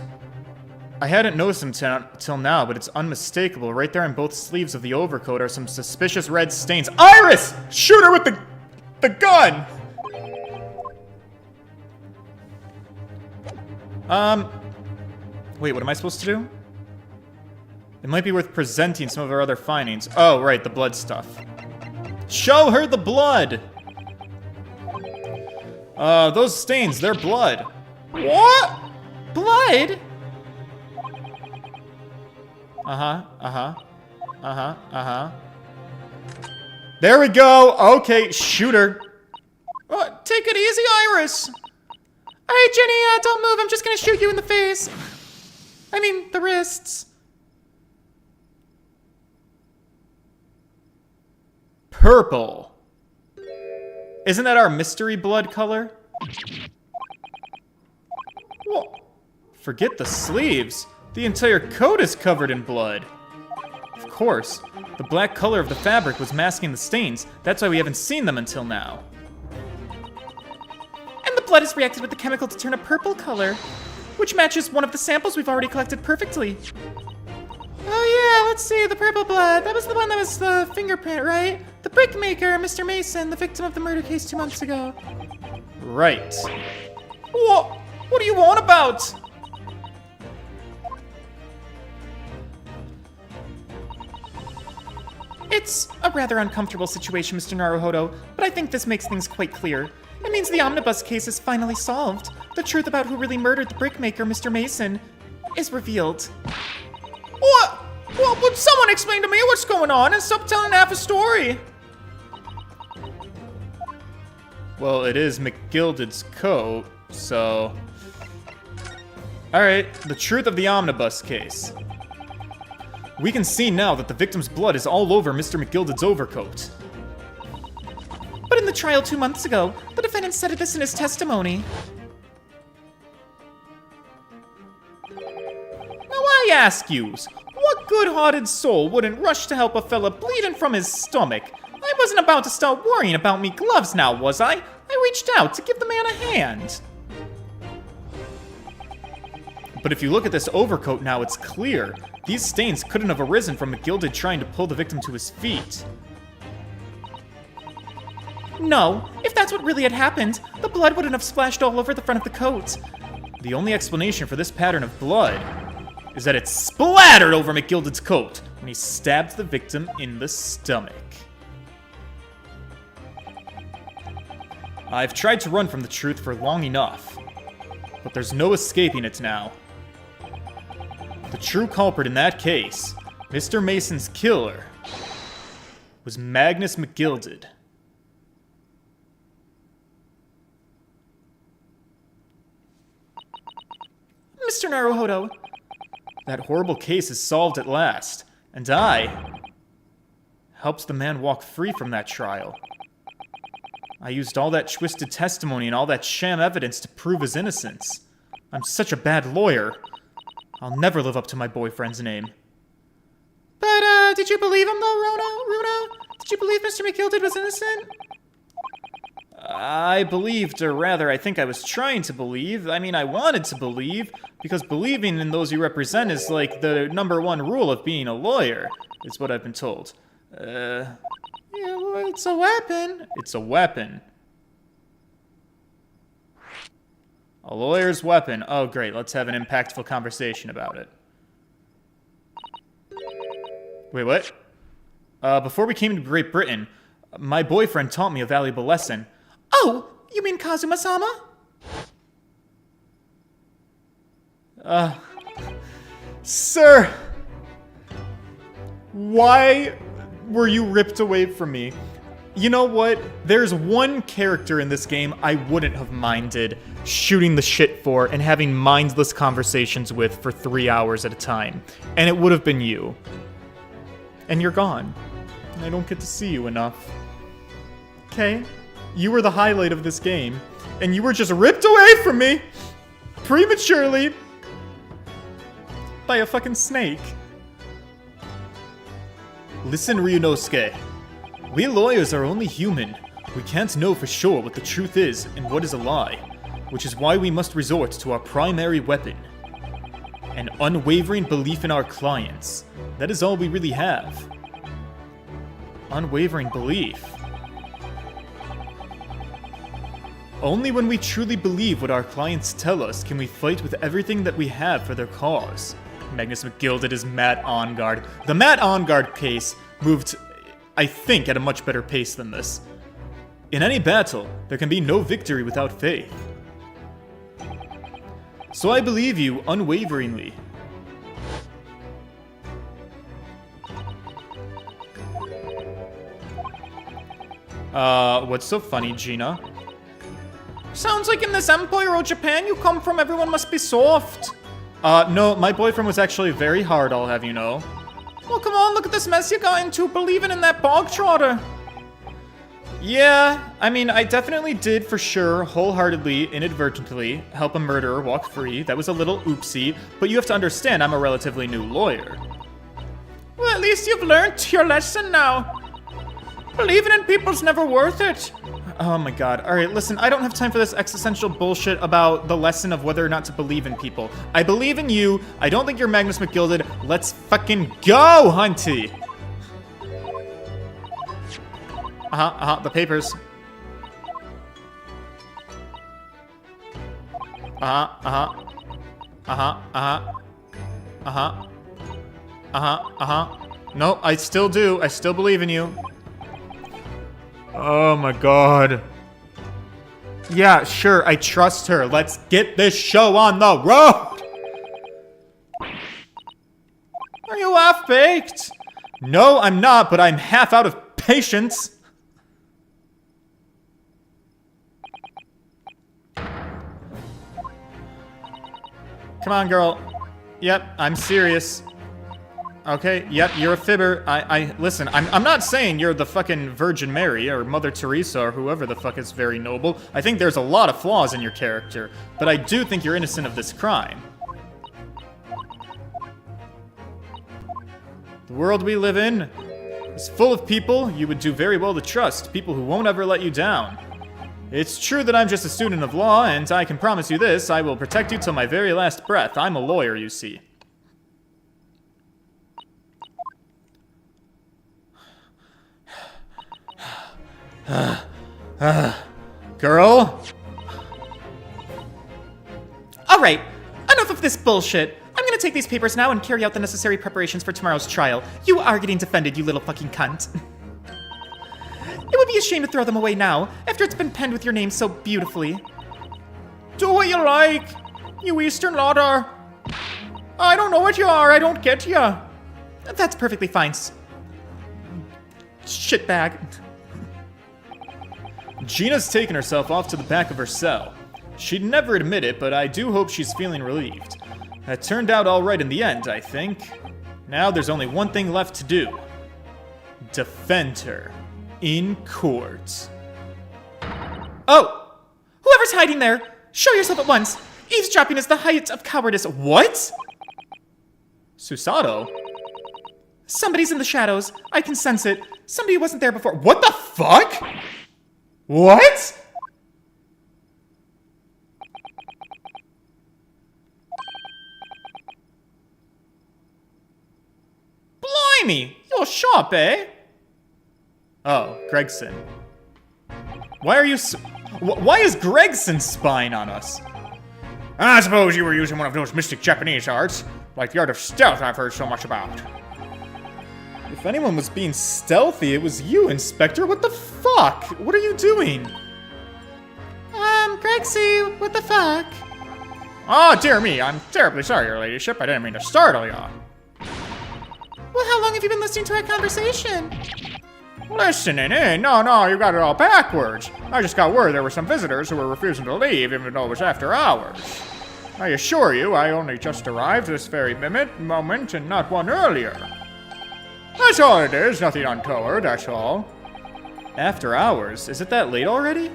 I hadn't noticed him till now, but it's unmistakable. Right there on both sleeves of the overcoat are some suspicious red stains. Iris! Shoot her with the gun! Wait, what am I supposed to do? It might be worth presenting some of our other findings. Oh, right, the blood stuff. Show her the blood! Those stains, they're blood. What? Blood? There we go. Okay, shoot her. Take it easy, Iris. All right, Jenny, don't move. I'm just gonna shoot you in the face. I mean, the wrists. Purple. Isn't that our mystery blood color? Whoa. Forget the sleeves. The entire coat is covered in blood. Of course. The black color of the fabric was masking the stains. That's why we haven't seen them until now. And the blood has reacted with the chemical to turn a purple color, which matches one of the samples we've already collected perfectly. Oh yeah, let's see, the purple blood. That was the one that was the fingerprint, right? The brickmaker, Mr. Mason, the victim of the murder case 2 months ago. Right. What do you want about? It's a rather uncomfortable situation, Mr. Naruhodo, but I think this makes things quite clear. It means the omnibus case is finally solved. The truth about who really murdered the brickmaker, Mr. Mason, is revealed. What? Would someone explain to me what's going on and stop telling half a story? Well, it is McGilded's coat, so... Alright, the truth of the omnibus case. We can see now that the victim's blood is all over Mr. McGilded's overcoat. But in the trial 2 months ago, the defendant said this in his testimony. Now I ask yous, what good-hearted soul wouldn't rush to help a fella bleeding from his stomach? I wasn't about to start worrying about me gloves now, was I? I reached out to give the man a hand. But if you look at this overcoat now, it's clear. These stains couldn't have arisen from McGilded trying to pull the victim to his feet. No, if that's what really had happened, the blood wouldn't have splashed all over the front of the coat. The only explanation for this pattern of blood is that it splattered over McGilded's coat when he stabbed the victim in the stomach. I've tried to run from the truth for long enough, but there's no escaping it now. The true culprit in that case, Mr. Mason's killer, was Magnus McGilded. Mr. Naruhodo. That horrible case is solved at last, and I helped the man walk free from that trial. I used all that twisted testimony and all that sham evidence to prove his innocence. I'm such a bad lawyer. I'll never live up to my boyfriend's name. But, did you believe him though, Runo? Did you believe Mr. McGilded was innocent? I believed, or rather, I think I was trying to believe. I mean, I wanted to believe, because believing in those you represent is like the #1 rule of being a lawyer, is what I've been told. Yeah, well, it's a weapon. It's a weapon. A lawyer's weapon. Oh, great. Let's have an impactful conversation about it. Wait, what? Before we came to Great Britain, my boyfriend taught me a valuable lesson. Oh, you mean Kazuma-sama? Sir! Why were you ripped away from me? You know what? There's one character in this game I wouldn't have minded shooting the shit for and having mindless conversations with for 3 hours at a time. And it would have been you. And you're gone. And I don't get to see you enough. Okay? You were the highlight of this game. And you were just ripped away from me! Prematurely! By a fucking snake. Listen, Ryunosuke. We lawyers are only human. We can't know for sure what the truth is and what is a lie, which is why we must resort to our primary weapon. An unwavering belief in our clients. That is all we really have. Unwavering belief. Only when we truly believe what our clients tell us can we fight with everything that we have for their cause. Magnus McGilded is Matt Ongard. The Matt Ongard case moved, I think, at a much better pace than this. In any battle, there can be no victory without faith. So I believe you unwaveringly. What's so funny, Gina? Sounds like in this empire or Japan you come from, everyone must be soft. No, my boyfriend was actually very hard, I'll have you know. Well, come on, look at this mess you got into, believing in that bog trotter. Yeah, I mean, I definitely did for sure, wholeheartedly, inadvertently, help a murderer walk free. That was a little oopsie, but you have to understand I'm a relatively new lawyer. Well, at least you've learned your lesson now. Believing in people's never worth it. Oh my god. Alright, listen, I don't have time for this existential bullshit about the lesson of whether or not to believe in people. I believe in you. I don't think you're Magnus McGilded. Let's fucking go, Hunty! The papers. No, I still do. I still believe in you. Oh my god. Yeah, sure, I trust her. Let's get this show on the road! Are you half-baked? No, I'm not, but I'm half out of patience. Come on, girl. Yep, I'm serious. Okay, yep, you're a fibber. Listen, I'm not saying you're the fucking Virgin Mary or Mother Teresa or whoever the fuck is very noble. I think there's a lot of flaws in your character, but I do think you're innocent of this crime. The world we live in is full of people you would do very well to trust, people who won't ever let you down. It's true that I'm just a student of law, and I can promise you this, I will protect you till my very last breath. I'm a lawyer, you see. Girl? Alright, enough of this bullshit. I'm gonna take these papers now and carry out the necessary preparations for tomorrow's trial. You are getting defended, you little fucking cunt. It would be a shame to throw them away now, after it's been penned with your name so beautifully. Do what you like, you Eastern Lauder. I don't know what you are, I don't get ya. That's perfectly fine. Shitbag. Gina's taken herself off to the back of her cell. She'd never admit it, but I do hope she's feeling relieved. That turned out all right in the end, I think. Now there's only one thing left to do. Defend her. In court. Oh! Whoever's hiding there, show yourself at once. Eavesdropping is the height of cowardice. What? Susato? Somebody's in the shadows. I can sense it. Somebody who wasn't there before. What the fuck? What? Blimey! You're sharp, eh? Oh, Gregson. Why are you why is Gregson spying on us? I suppose you were using one of those mystic Japanese arts, like the art of stealth I've heard so much about. If anyone was being stealthy, it was you, Inspector. What the fuck? What are you doing? Gregsy, what the fuck? Oh, dear me, I'm terribly sorry, Your Ladyship. I didn't mean to startle you. Well, how long have you been listening to our conversation? Listening in? No, you got it all backwards. I just got word there were some visitors who were refusing to leave, even though it was after hours. I assure you, I only just arrived this very moment, and not one earlier. That's all it is, nothing untoward, that's all. After hours? Is it that late already?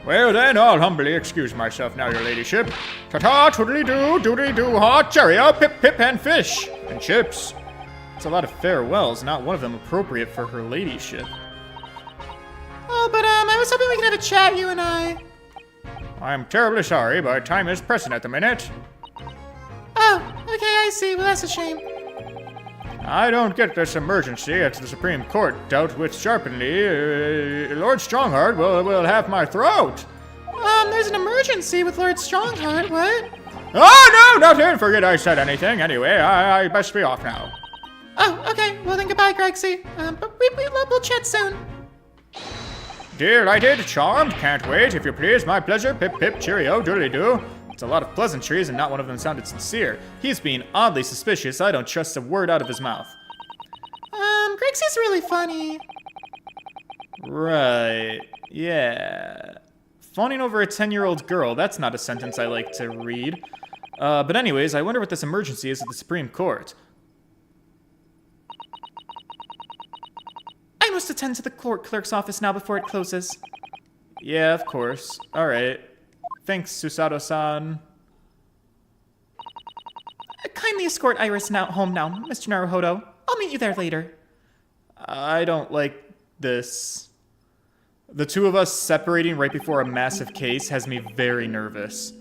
Well then, I'll humbly excuse myself now, Your Ladyship. Ta-ta, toodly-doo, doodly-doo, ha, cheerio, pip-pip, and fish, and chips. It's a lot of farewells, not one of them appropriate for her ladyship. Oh, but I was hoping we could have a chat, you and I. I'm terribly sorry, but time is pressing at the minute. Oh, okay, I see. Well, that's a shame. I don't get this emergency at the Supreme Court dealt with sharply. Lord Strongheart will have my throat. There's an emergency with Lord Strongheart, what? Oh, no, nothing. Forget I said anything. Anyway, I best be off now. Oh, okay. Well, then goodbye, Gregsy. But we'll chat soon. Delighted, charmed, can't wait. If you please, my pleasure. Pip pip, cheerio, doodly-doo. It's a lot of pleasantries, and not one of them sounded sincere. He's being oddly suspicious. I don't trust a word out of his mouth. Grexy's really funny. Right. Yeah. Fawning over a 10-year-old girl, that's not a sentence I like to read. But anyways, I wonder what this emergency is at the Supreme Court. I must attend to the court clerk's office now before it closes. Yeah, of course. Alright. Thanks, Susato-san. Kindly escort Iris home now, Mr. Naruhodo. I'll meet you there later. I don't like this. The two of us separating right before a massive case has me very nervous.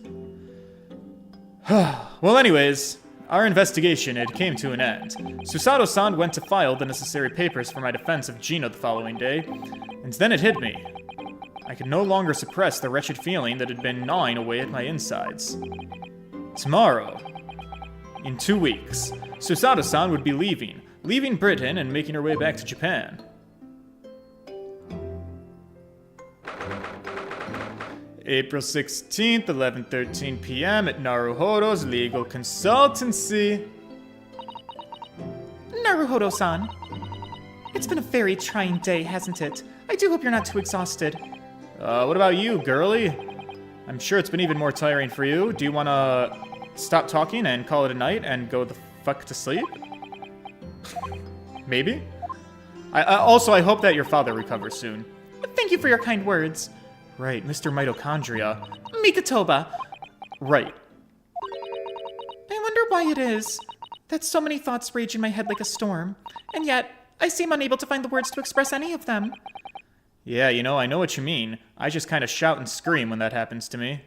Well, anyways, our investigation, it came to an end. Susato-san went to file the necessary papers for my defense of Gina the following day, and then it hit me. I could no longer suppress the wretched feeling that had been gnawing away at my insides. Tomorrow, in 2 weeks, Susato-san would be leaving Britain and making her way back to Japan. April 16th, 11:13 p.m. at Naruhodo's Legal Consultancy. Naruhodo-san. It's been a very trying day, hasn't it? I do hope you're not too exhausted. What about you, girly? I'm sure it's been even more tiring for you. Do you want to stop talking and call it a night and go the fuck to sleep? Maybe? I hope that your father recovers soon. Thank you for your kind words. Right, Mr. Mitochondria. Mikatoba. Right. I wonder why it is that so many thoughts rage in my head like a storm, and yet I seem unable to find the words to express any of them. Yeah, you know, I know what you mean. I just kind of shout and scream when that happens to me.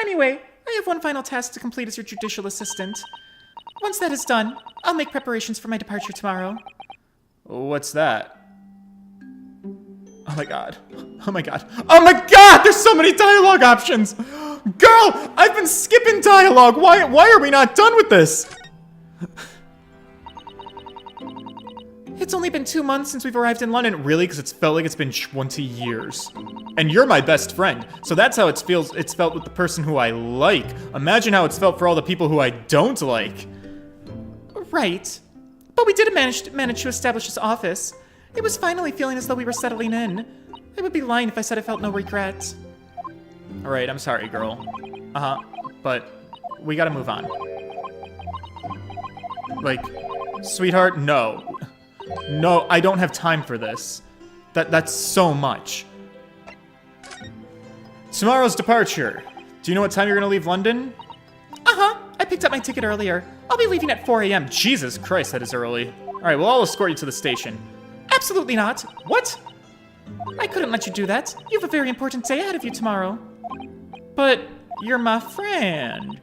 Anyway, I have one final task to complete as your judicial assistant. Once that is done, I'll make preparations for my departure tomorrow. What's that? Oh my god. Oh my god. Oh my god! There's so many dialogue options! Girl! I've been skipping dialogue! Why are we not done with this? It's only been 2 months since we've arrived in London. Really? Because it's felt like it's been 20 years. And you're my best friend. So that's how it's felt with the person who I like. Imagine how it's felt for all the people who I don't like. Right. But we did manage to establish this office. It was finally feeling as though we were settling in. I would be lying if I said I felt no regret. Alright, I'm sorry, girl. But we gotta move on. Like, sweetheart, no. No, I don't have time for this. That's so much. Tomorrow's departure. Do you know what time you're gonna leave London? I picked up my ticket earlier. I'll be leaving at 4 a.m. Jesus Christ, that is early. Alright, well, I'll escort you to the station. Absolutely not. What? I couldn't let you do that. You have a very important day ahead of you tomorrow. But you're my friend.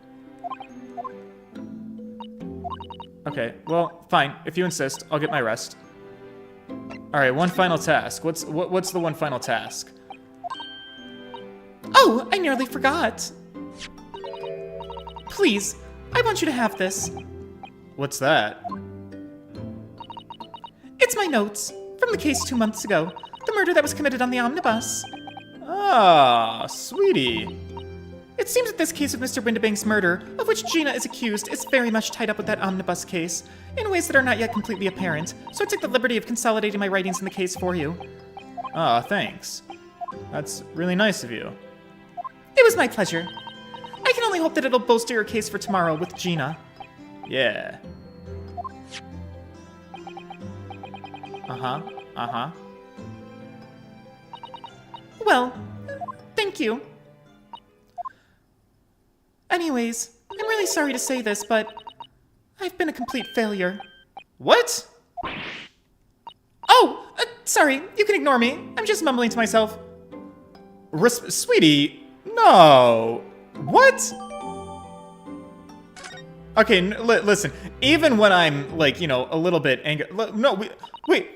Okay, well, fine. If you insist, I'll get my rest. Alright, one final task. What's the one final task? Oh, I nearly forgot. Please, I want you to have this. What's that? It's my notes from the case 2 months ago. The murder that was committed on the omnibus. Ah, sweetie. It seems that this case of Mr. Windibank's murder, of which Gina is accused, is very much tied up with that omnibus case, in ways that are not yet completely apparent, so I took the liberty of consolidating my writings in the case for you. Ah, thanks. That's really nice of you. It was my pleasure. I can only hope that it'll bolster your case for tomorrow with Gina. Yeah. Well, thank you. Anyways, I'm really sorry to say this, but I've been a complete failure. What? Oh, sorry, you can ignore me. I'm just mumbling to myself. Sweetie, no. What? Okay, listen. Even when I'm, like, you know, a little bit angry. No, wait.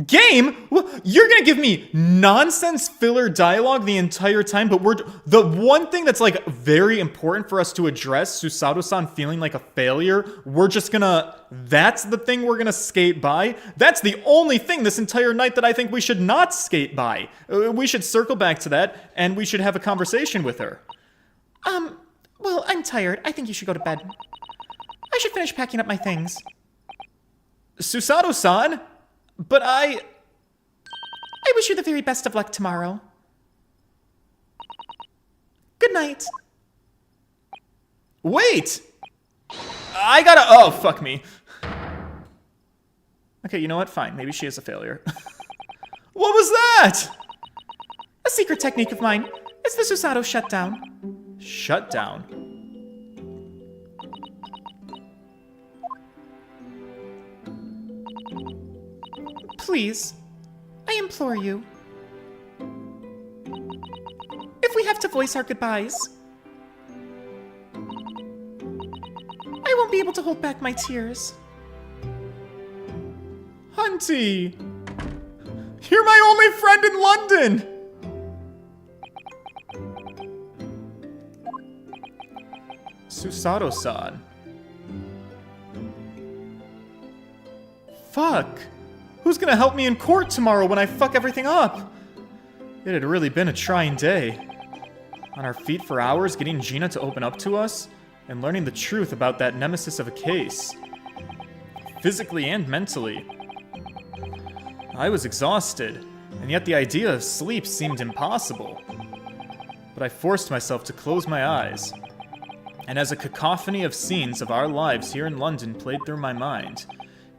Game? You're gonna give me nonsense filler dialogue the entire time, but the one thing that's like very important for us to address, Susato-san feeling like a failure, that's the thing we're gonna skate by. That's the only thing this entire night that I think we should not skate by. We should circle back to that, and we should have a conversation with her. Well, I'm tired. I think you should go to bed. I should finish packing up my things. Susato-san? But I wish you the very best of luck tomorrow. Good night. Wait! Oh, fuck me. Okay, you know what? Fine. Maybe she is a failure. What was that? A secret technique of mine. It's the Susato shutdown. Shutdown? Please, I implore you. If we have to voice our goodbyes, I won't be able to hold back my tears. Hunty! You're my only friend in London! Susato-san. Fuck! Who's gonna help me in court tomorrow when I fuck everything up? It had really been a trying day. On our feet for hours, getting Gina to open up to us, and learning the truth about that nemesis of a case. Physically and mentally. I was exhausted, and yet the idea of sleep seemed impossible. But I forced myself to close my eyes. And as a cacophony of scenes of our lives here in London played through my mind,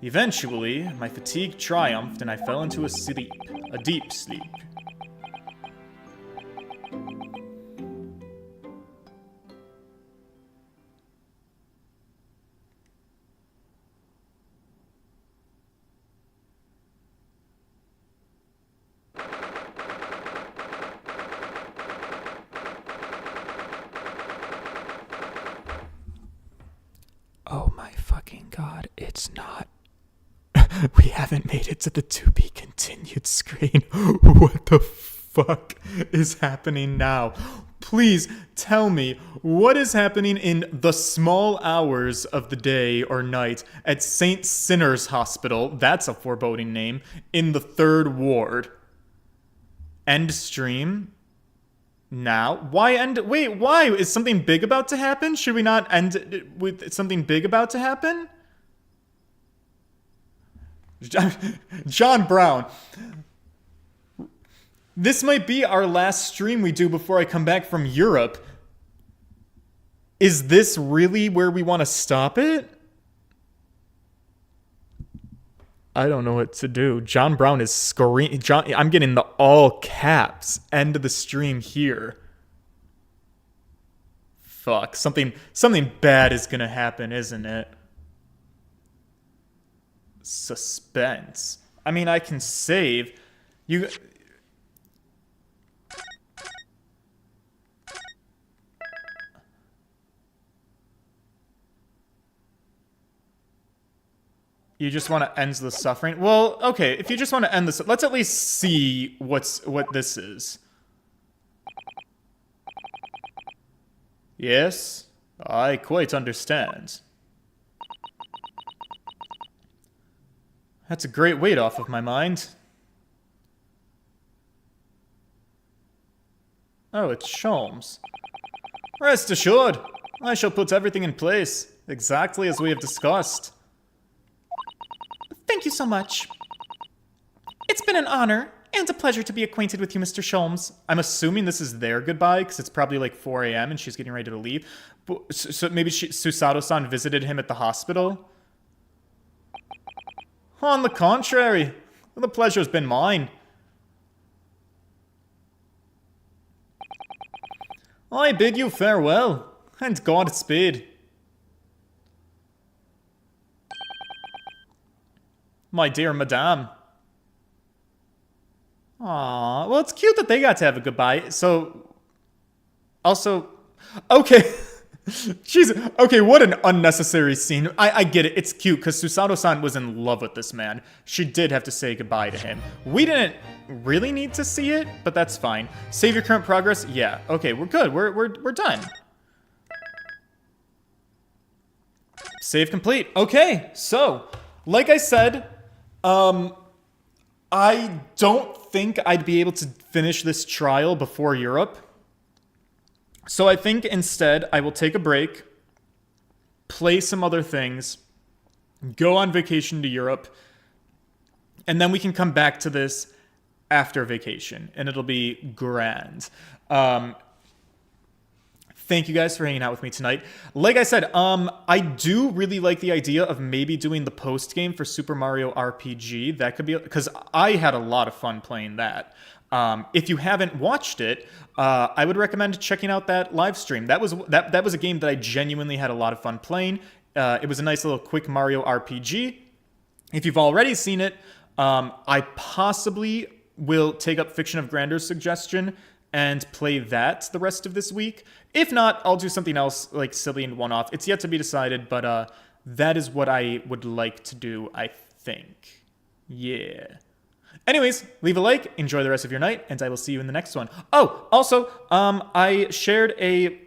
eventually, my fatigue triumphed and I fell into a deep sleep. Oh my fucking god, it's not. We haven't made it to the to be continued screen. What the fuck is happening now? Please tell me what is happening in the small hours of the day or night at St. Sinner's Hospital, that's a foreboding name, in the 3rd ward. End stream. Now? Why end? Wait, why? Is something big about to happen? Should we not end it with something big about to happen? John Brown. This might be our last stream we do before I come back from Europe. Is this really where we want to stop it? I don't know what to do. John Brown is screaming. I'm getting the all caps end of the stream here. Fuck. Something bad is gonna happen, isn't it? Suspense. I mean, I can save. You just want to end the suffering? Well, okay, if you just want to end this, let's at least see what this is. Yes, I quite understand. That's a great weight off of my mind. Oh, it's Sholmes. Rest assured, I shall put everything in place, exactly as we have discussed. Thank you so much. It's been an honor and a pleasure to be acquainted with you, Mr. Sholmes. I'm assuming this is their goodbye, because it's probably like 4 a.m. and she's getting ready to leave. So maybe Susato-san visited him at the hospital? On the contrary, the pleasure's been mine. I bid you farewell, and Godspeed. My dear madame. Aw, well, it's cute that they got to have a goodbye. So, also, okay. Jeez. Okay, what an unnecessary scene. I get it. It's cute because Susato-san was in love with this man. She did have to say goodbye to him. We didn't really need to see it, but that's fine. Save your current progress? Yeah. Okay, we're good. We're done. Save complete. Okay, so, like I said, I don't think I'd be able to finish this trial before Europe. So I think instead I will take a break, play some other things, go on vacation to Europe, and then we can come back to this after vacation, and it'll be grand. Thank you guys for hanging out with me tonight. Like I said, I do really like the idea of maybe doing the post game for Super Mario RPG. That could be, because I had a lot of fun playing that. If you haven't watched it, I would recommend checking out that live stream. That was a game that I genuinely had a lot of fun playing. It was a nice little quick Mario RPG. If you've already seen it, I possibly will take up Fiction of Grander's suggestion and play that the rest of this week. If not, I'll do something else like silly and one-off. It's yet to be decided, but that is what I would like to do, I think. Yeah. Anyways, leave a like, enjoy the rest of your night, and I will see you in the next one. Oh, also, I shared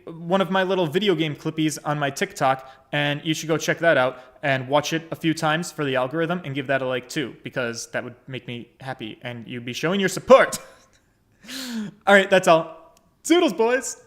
one of my little video game clippies on my TikTok, and you should go check that out and watch it a few times for the algorithm and give that a like too, because that would make me happy, and you'd be showing your support. All right, that's all. Toodles, boys.